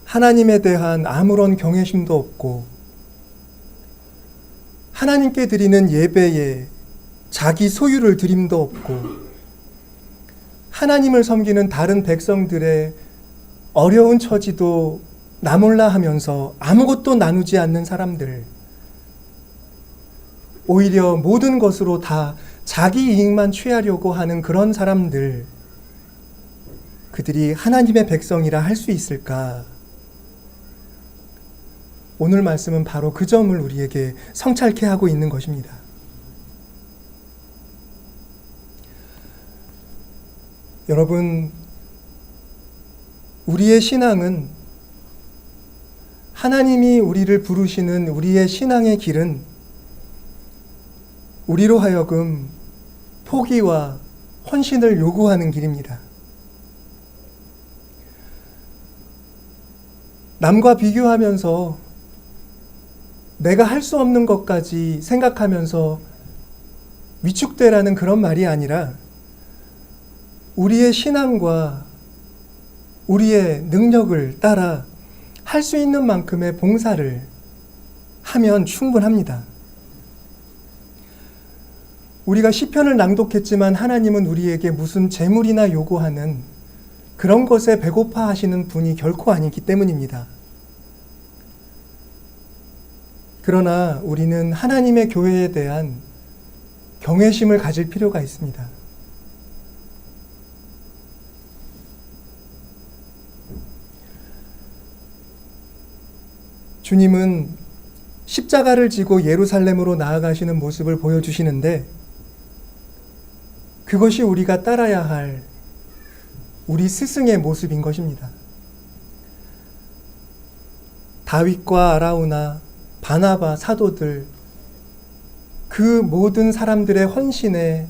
하나님에 대한 아무런 경외심도 없고 하나님께 드리는 예배에 자기 소유를 드림도 없고 하나님을 섬기는 다른 백성들의 어려운 처지도 나몰라 하면서 아무것도 나누지 않는 사람들, 오히려 모든 것으로 다 자기 이익만 취하려고 하는 그런 사람들, 그들이 하나님의 백성이라 할 수 있을까? 오늘 말씀은 바로 그 점을 우리에게 성찰케 하고 있는 것입니다. 여러분, 우리의 신앙은 하나님이 우리를 부르시는 우리의 신앙의 길은 우리로 하여금 포기와 헌신을 요구하는 길입니다. 남과 비교하면서 내가 할 수 없는 것까지 생각하면서 위축되라는 그런 말이 아니라 우리의 신앙과 우리의 능력을 따라 할 수 있는 만큼의 봉사를 하면 충분합니다. 우리가 시편을 낭독했지만 하나님은 우리에게 무슨 재물이나 요구하는 그런 것에 배고파 하시는 분이 결코 아니기 때문입니다. 그러나 우리는 하나님의 교회에 대한 경외심을 가질 필요가 있습니다. 주님은 십자가를 지고 예루살렘으로 나아가시는 모습을 보여주시는데 그것이 우리가 따라야 할 우리 스승의 모습인 것입니다. 다윗과 아라우나, 바나바, 사도들, 그 모든 사람들의 헌신의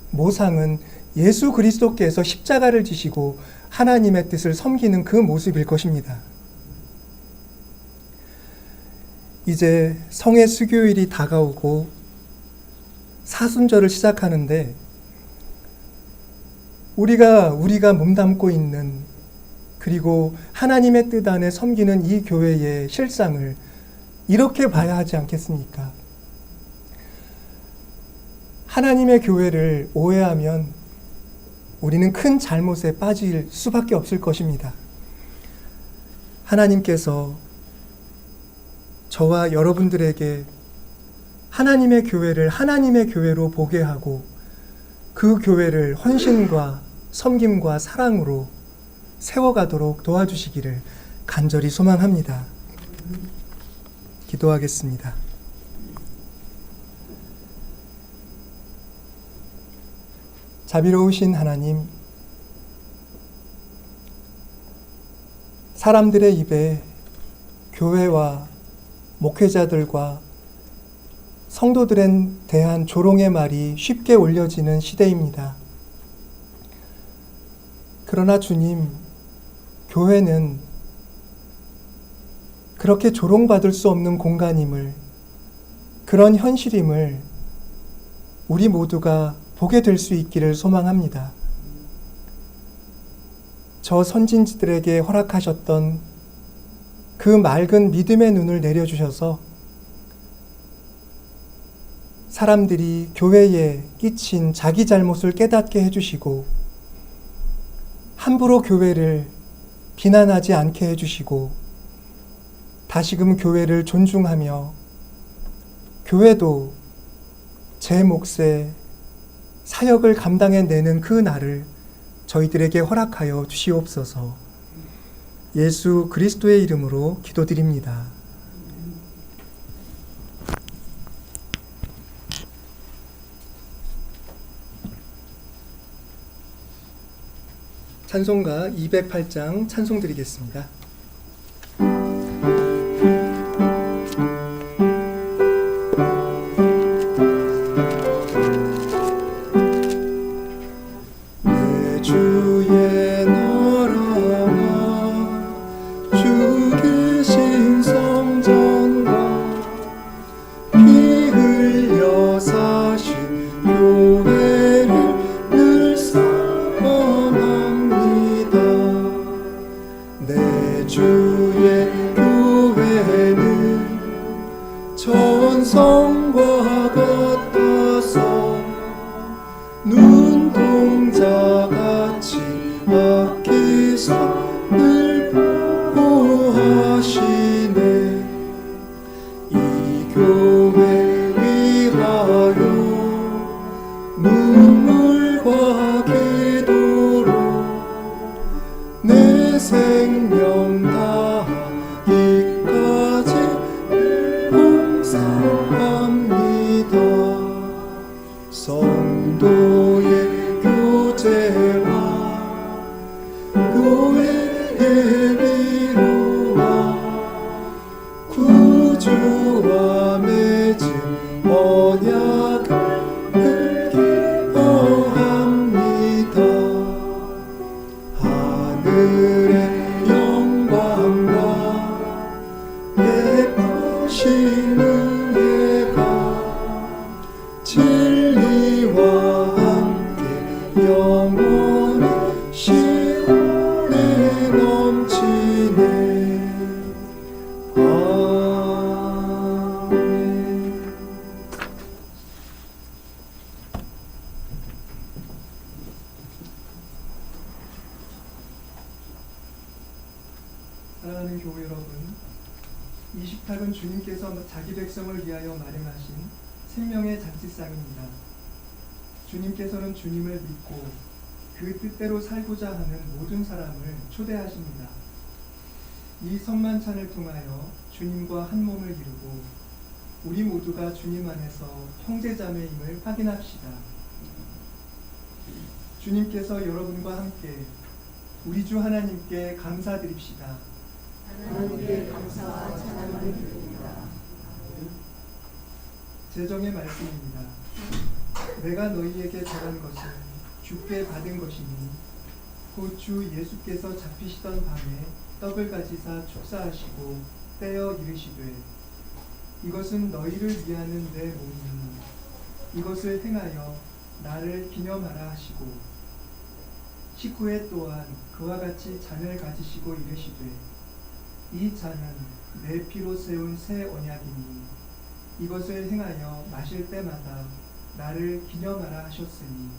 모상은 예수 그리스도께서 십자가를 지시고 하나님의 뜻을 섬기는 그 모습일 것입니다. 이제 성의 수교일이 다가오고 사순절을 시작하는데 우리가 몸담고 있는 그리고 하나님의 뜻 안에 섬기는 이 교회의 실상을 이렇게 봐야 하지 않겠습니까? 하나님의 교회를 오해하면 우리는 큰 잘못에 빠질 수밖에 없을 것입니다. 하나님께서 저와 여러분들에게 하나님의 교회를 하나님의 교회로 보게 하고 그 교회를 헌신과 섬김과 사랑으로 세워가도록 도와주시기를 간절히 소망합니다. 기도하겠습니다. 자비로우신 하나님, 사람들의 입에 교회와 목회자들과 성도들에 대한 조롱의 말이 쉽게 올려지는 시대입니다. 그러나 주님, 교회는 그렇게 조롱받을 수 없는 공간임을, 그런 현실임을 우리 모두가 보게 될 수 있기를 소망합니다. 저 선진들에게 허락하셨던 그 맑은 믿음의 눈을 내려주셔서 사람들이 교회에 끼친 자기 잘못을 깨닫게 해주시고 함부로 교회를 비난하지 않게 해주시고 다시금 교회를 존중하며 교회도 제 몫의 사역을 감당해내는 그 날을 저희들에게 허락하여 주시옵소서. 예수 그리스도의 이름으로 기도드립니다. 찬송가 208장 찬송 드리겠습니다. 천성과 같아서 눈동자같이 아끼사 늘 보호하시네. 이 교회 위하여 눈물과 기도로 내 생명 다하기까지 봉사합니다. 성도의 교제와 교회의 위로와 구주와 맺은 언약을 기뻐합니다. 하늘의 영광과 베푸신 은혜가 진리와 함께 영원히 시온에 넘치네. 아멘. 사랑하는 교회 여러분, 이 식탁은 주님께서 자기 백성을 위하여 마련하신 생명의 잔치상입니다. 주님께서는 주님을 믿고 그 뜻대로 살고자 하는 모든 사람을 초대하십니다. 이 성만찬을 통하여 주님과 한 몸을 이루고 우리 모두가 주님 안에서 형제자매임을 확인합시다. 주님께서 여러분과 함께 우리 주 하나님께 감사드립시다. 하나님께 감사와 찬양을 드립니다. 제정의 말씀입니다. 내가 너희에게 전한 것은 주께 받은 것이니 곧 주 예수께서 잡히시던 밤에 떡을 가지사 축사하시고 떼어 이르시되 이것은 너희를 위하는 내 몸이니 이것을 행하여 나를 기념하라 하시고 식후에 또한 그와 같이 잔을 가지시고 이르시되 이 잔은 내 피로 세운 새 언약이니 이것을 행하여 마실 때마다 나를 기념하라 하셨으니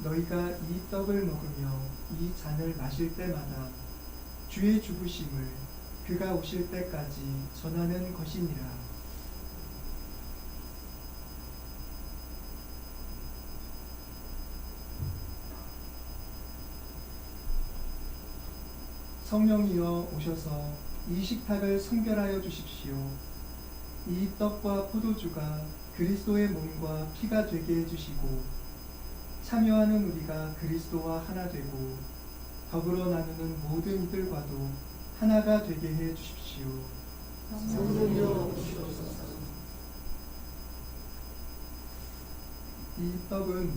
너희가 이 떡을 먹으며 이 잔을 마실 때마다 주의 죽으심을 그가 오실 때까지 전하는 것이니라. 성령이여 오셔서 이 식탁을 성결하여 주십시오. 이 떡과 포도주가 그리스도의 몸과 피가 되게 해주시고 참여하는 우리가 그리스도와 하나 되고 더불어 나누는 모든 이들과도 하나가 되게 해 주십시오. 성령여 오시옵소서. 이 떡은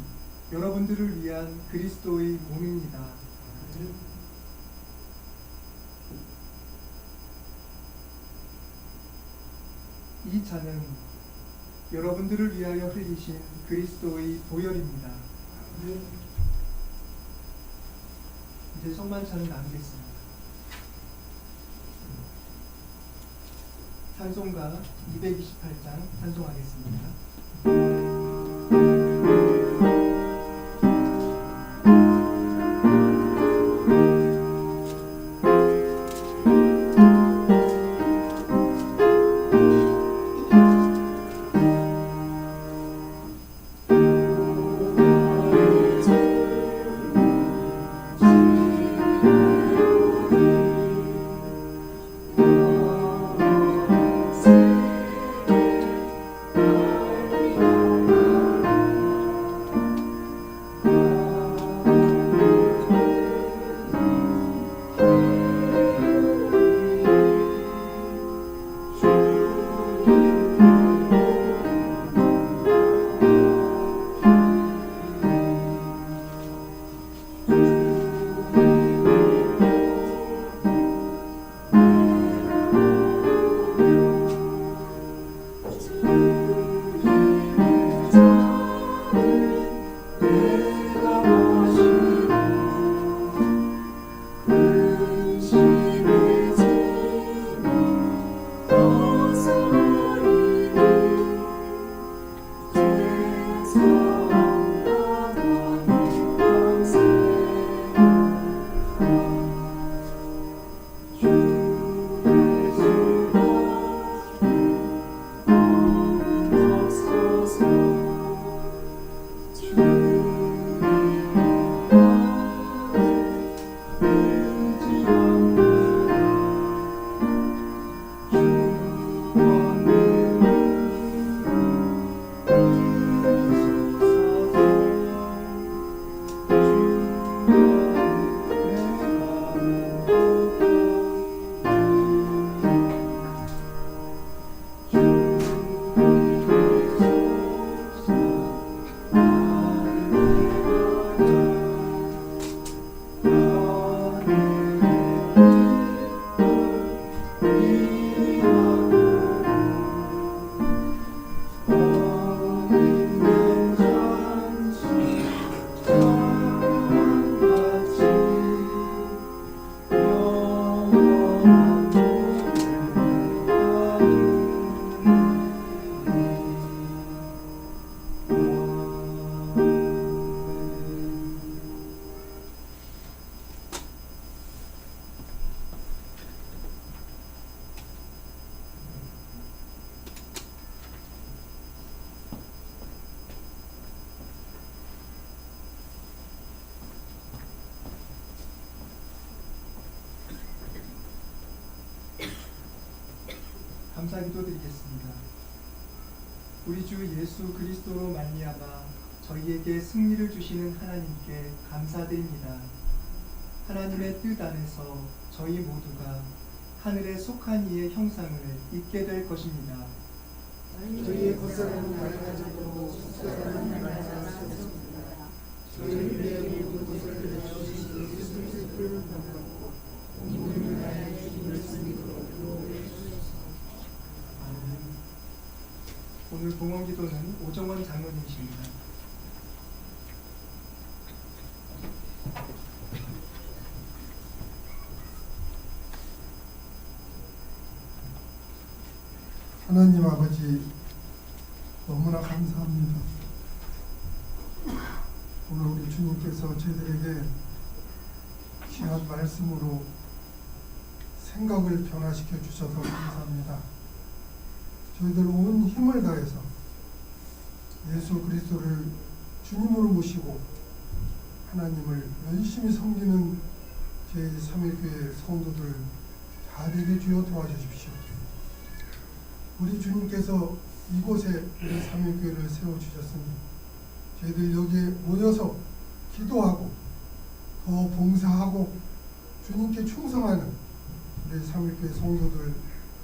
여러분들을 위한 그리스도의 몸입니다. 이 잔은 여러분들을 위하여 흘리신 그리스도의 보혈입니다. 이제 성만찬을 나누겠습니다. 찬송가 228장 찬송하겠습니다. 감사기도 드리겠습니다. 우리 주 예수 그리스도로 말미암아 저희에게 승리를 주시는 하나님께 감사드립니다. 하나님의 뜻 안에서 저희 모두가 하늘에 속한 이의 형상을 입게 될 것입니다. 저희의 겉사람은 낡아지고 속사람은 낡아졌습니다. 저희를 위해 모든 것을 내주신 예수의 뿔을 받고 우리를 나의 주님을 승리로 들어오게 주소서. 오늘 봉헌기도는 오정원 장로님이십니다. 하나님 아버지, 너무나 감사합니다. 오늘 우리 주님께서 저희들에게 귀한 말씀으로 생각을 변화시켜 주셔서 감사합니다. 저희들 온 힘을 다해서 예수 그리스도를 주님으로 모시고 하나님을 열심히 섬기는 제3일교회 성도들 다 되게 주여 도와주십시오. 우리 주님께서 이곳에 우리 3일교회를 세워주셨으니 저희들 여기에 모여서 기도하고 더 봉사하고 주님께 충성하는 우리 우리 삼일교회 성도들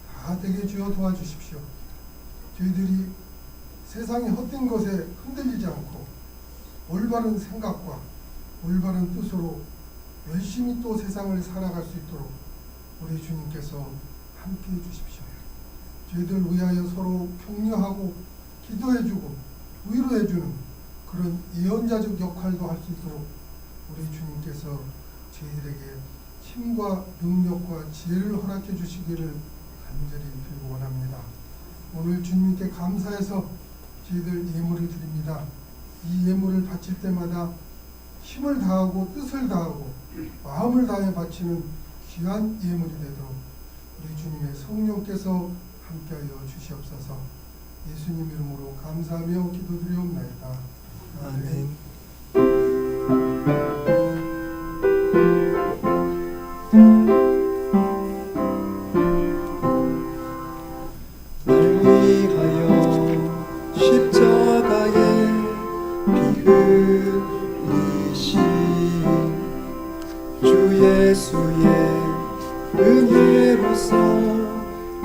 다 되게 주여 도와주십시오. 저희들이 세상의 헛된 것에 흔들리지 않고 올바른 생각과 올바른 뜻으로 열심히 또 세상을 살아갈 수 있도록 우리 주님께서 함께해 주십시오. 저희들 위하여 서로 격려하고 기도해주고 위로해주는 그런 예언자적 역할도 할 수 있도록 우리 주님께서 저희들에게 힘과 능력과 지혜를 허락해 주시기를 간절히 빌고 원합니다. 오늘 주님께 감사해서 저희들 예물을 드립니다. 이 예물을 바칠 때마다 힘을 다하고 뜻을 다하고 마음을 다해 바치는 귀한 예물이 되도록 우리 주님의 성령께서 함께하여 주시옵소서. 예수님 이름으로 감사하며 기도드리옵나이다. 아멘. 날 위하여 십자가에 피 흘리신 주 예수의 은혜로서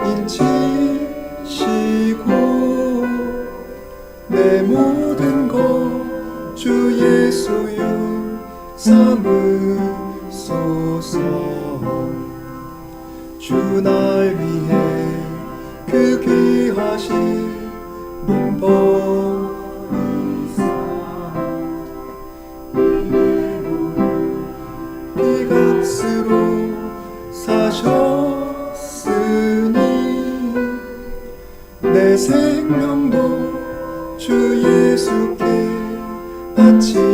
인치시고 내 모든 것 주 예수여 삼으소서. 주 날 위해 그 귀하신 몸 버리사 피값으로 사셨으니 내 생명도 주 예수께 바치니다.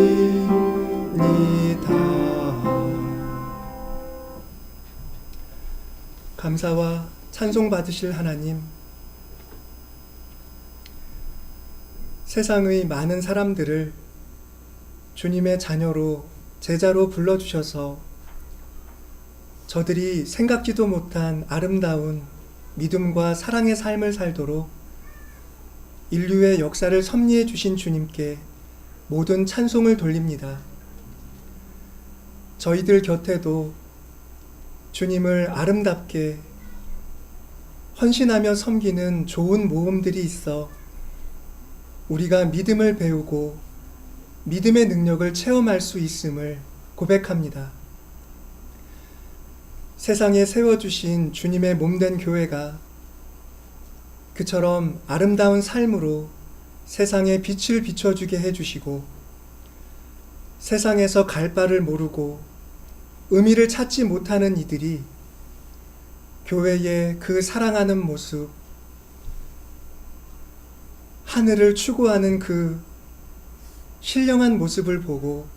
감사와 찬송 받으실 하나님, 세상의 많은 사람들을 주님의 자녀로 제자로 불러주셔서 저들이 생각지도 못한 아름다운 믿음과 사랑의 삶을 살도록 인류의 역사를 섭리해 주신 주님께 모든 찬송을 돌립니다. 저희들 곁에도 주님을 아름답게 헌신하며 섬기는 좋은 모험들이 있어 우리가 믿음을 배우고 믿음의 능력을 체험할 수 있음을 고백합니다. 세상에 세워주신 주님의 몸된 교회가 그처럼 아름다운 삶으로 세상에 빛을 비춰주게 해주시고 세상에서 갈 바를 모르고 의미를 찾지 못하는 이들이 교회의 그 사랑하는 모습, 하늘을 추구하는 그 신령한 모습을 보고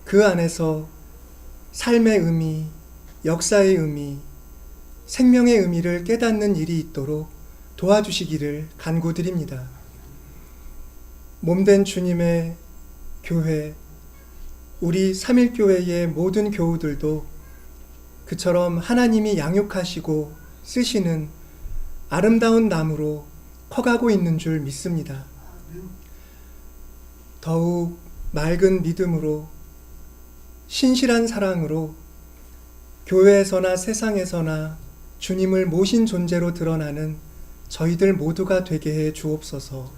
그 안에서 삶의 의미, 역사의 의미, 생명의 의미를 깨닫는 일이 있도록 도와주시기를 간구드립니다. 몸된 주님의 교회, 우리 삼일교회의 모든 교우들도 그처럼 하나님이 양육하시고 쓰시는 아름다운 나무로 커가고 있는 줄 믿습니다. 더욱 맑은 믿음으로 신실한 사랑으로 교회에서나 세상에서나 주님을 모신 존재로 드러나는 저희들 모두가 되게 해 주옵소서.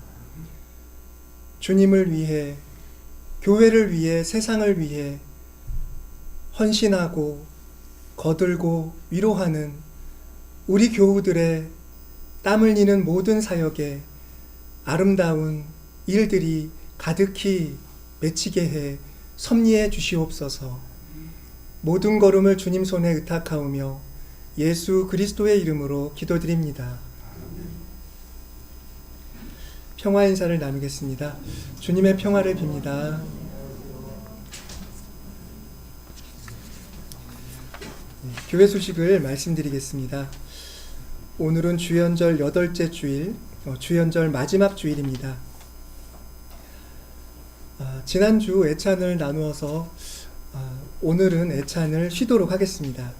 주님을 위해, 교회를 위해, 세상을 위해 헌신하고 거들고 위로하는 우리 교우들의 땀 흘리는 모든 사역에 아름다운 일들이 가득히 맺히게 해 섭리해 주시옵소서. 모든 걸음을 주님 손에 의탁하오며 예수 그리스도의 이름으로 기도드립니다. 평화 인사를 나누겠습니다. 주님의 평화를 빕니다. 교회 소식을 말씀드리겠습니다. 오늘은 주연절 8째 주일, 주연절 마지막 주일입니다. 지난주 애찬을 나누어서 오늘은 애찬을 쉬도록 하겠습니다.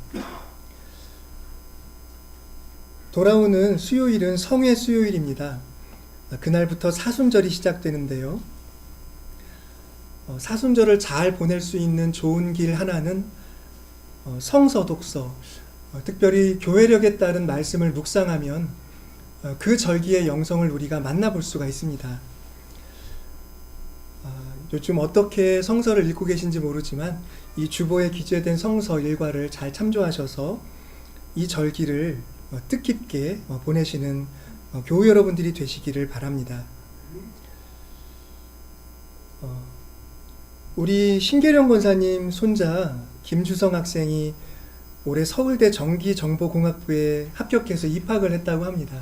돌아오는 수요일은 성회 수요일입니다. 그날부터 사순절이 시작되는데요. 사순절을 잘 보낼 수 있는 좋은 길 하나는 성서 독서, 특별히 교회력에 따른 말씀을 묵상하면 그 절기의 영성을 우리가 만나볼 수가 있습니다. 요즘 어떻게 성서를 읽고 계신지 모르지만 이 주보에 기재된 성서 일과를 잘 참조하셔서 이 절기를 뜻깊게 보내시는 교우 여러분들이 되시기를 바랍니다. 우리 신계령 권사님 손자 김주성 학생이 올해 서울대 전기정보공학부에 합격해서 입학을 했다고 합니다.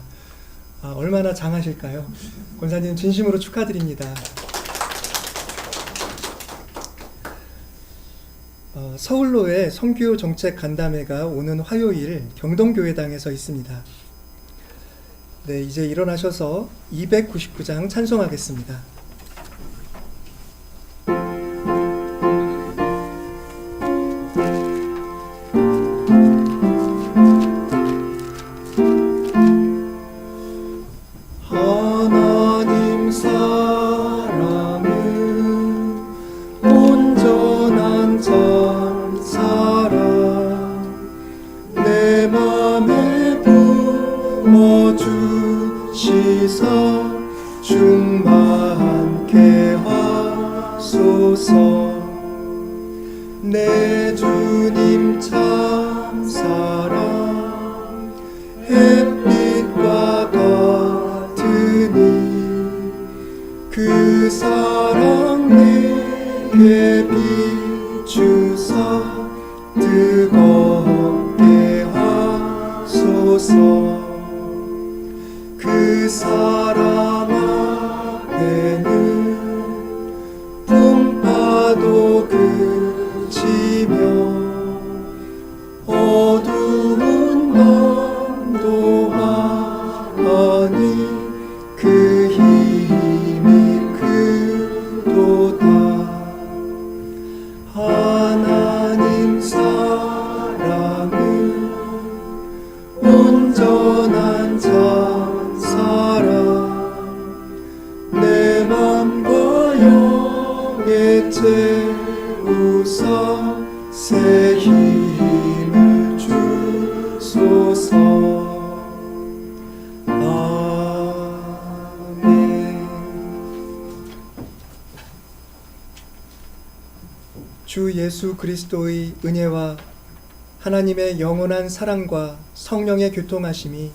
얼마나 장하실까요? 권사님 진심으로 축하드립니다. 서울로의 선교 정책 간담회가 오는 화요일 경동교회당에서 있습니다. 네, 이제 일어나셔서 299장 찬송하겠습니다. 하나님 사랑은 온전한 참 사랑 내 맘에 부어주시사 충만케 하소서. 내 주님 참 사랑 햇빛과 같으니 그 사랑 내게 비추사 뜨겁게 하소서. 그 사랑 앞에는 풍파도 그치며 어두운 밤도 하니 그 힘이 크도다. 하나님 사랑은 온전한 참 사랑 내 맘과 영에 채우사 새 힘을 주소서. 아멘. 주 예수 그리스도의 은혜와 하나님의 영원한 사랑과 성령의 교통하심이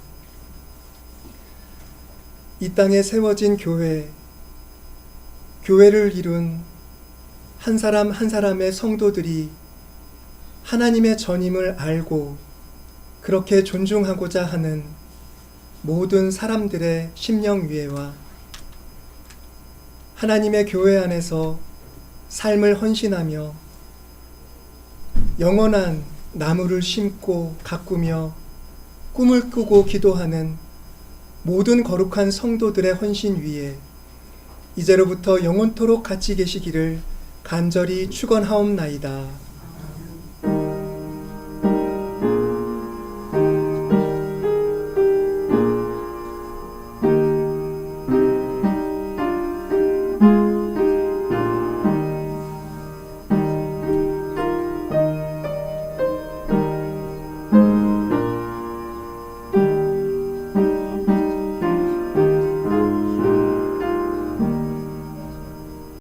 이 땅에 세워진 교회를 이룬 한 사람 한 사람의 성도들이 하나님의 전임을 알고 그렇게 존중하고자 하는 모든 사람들의 심령 위에와 하나님의 교회 안에서 삶을 헌신하며 영원한 나무를 심고 가꾸며 꿈을 꾸고 기도하는 모든 거룩한 성도들의 헌신 위에 이제로부터 영원토록 같이 계시기를 간절히 축원하옵나이다.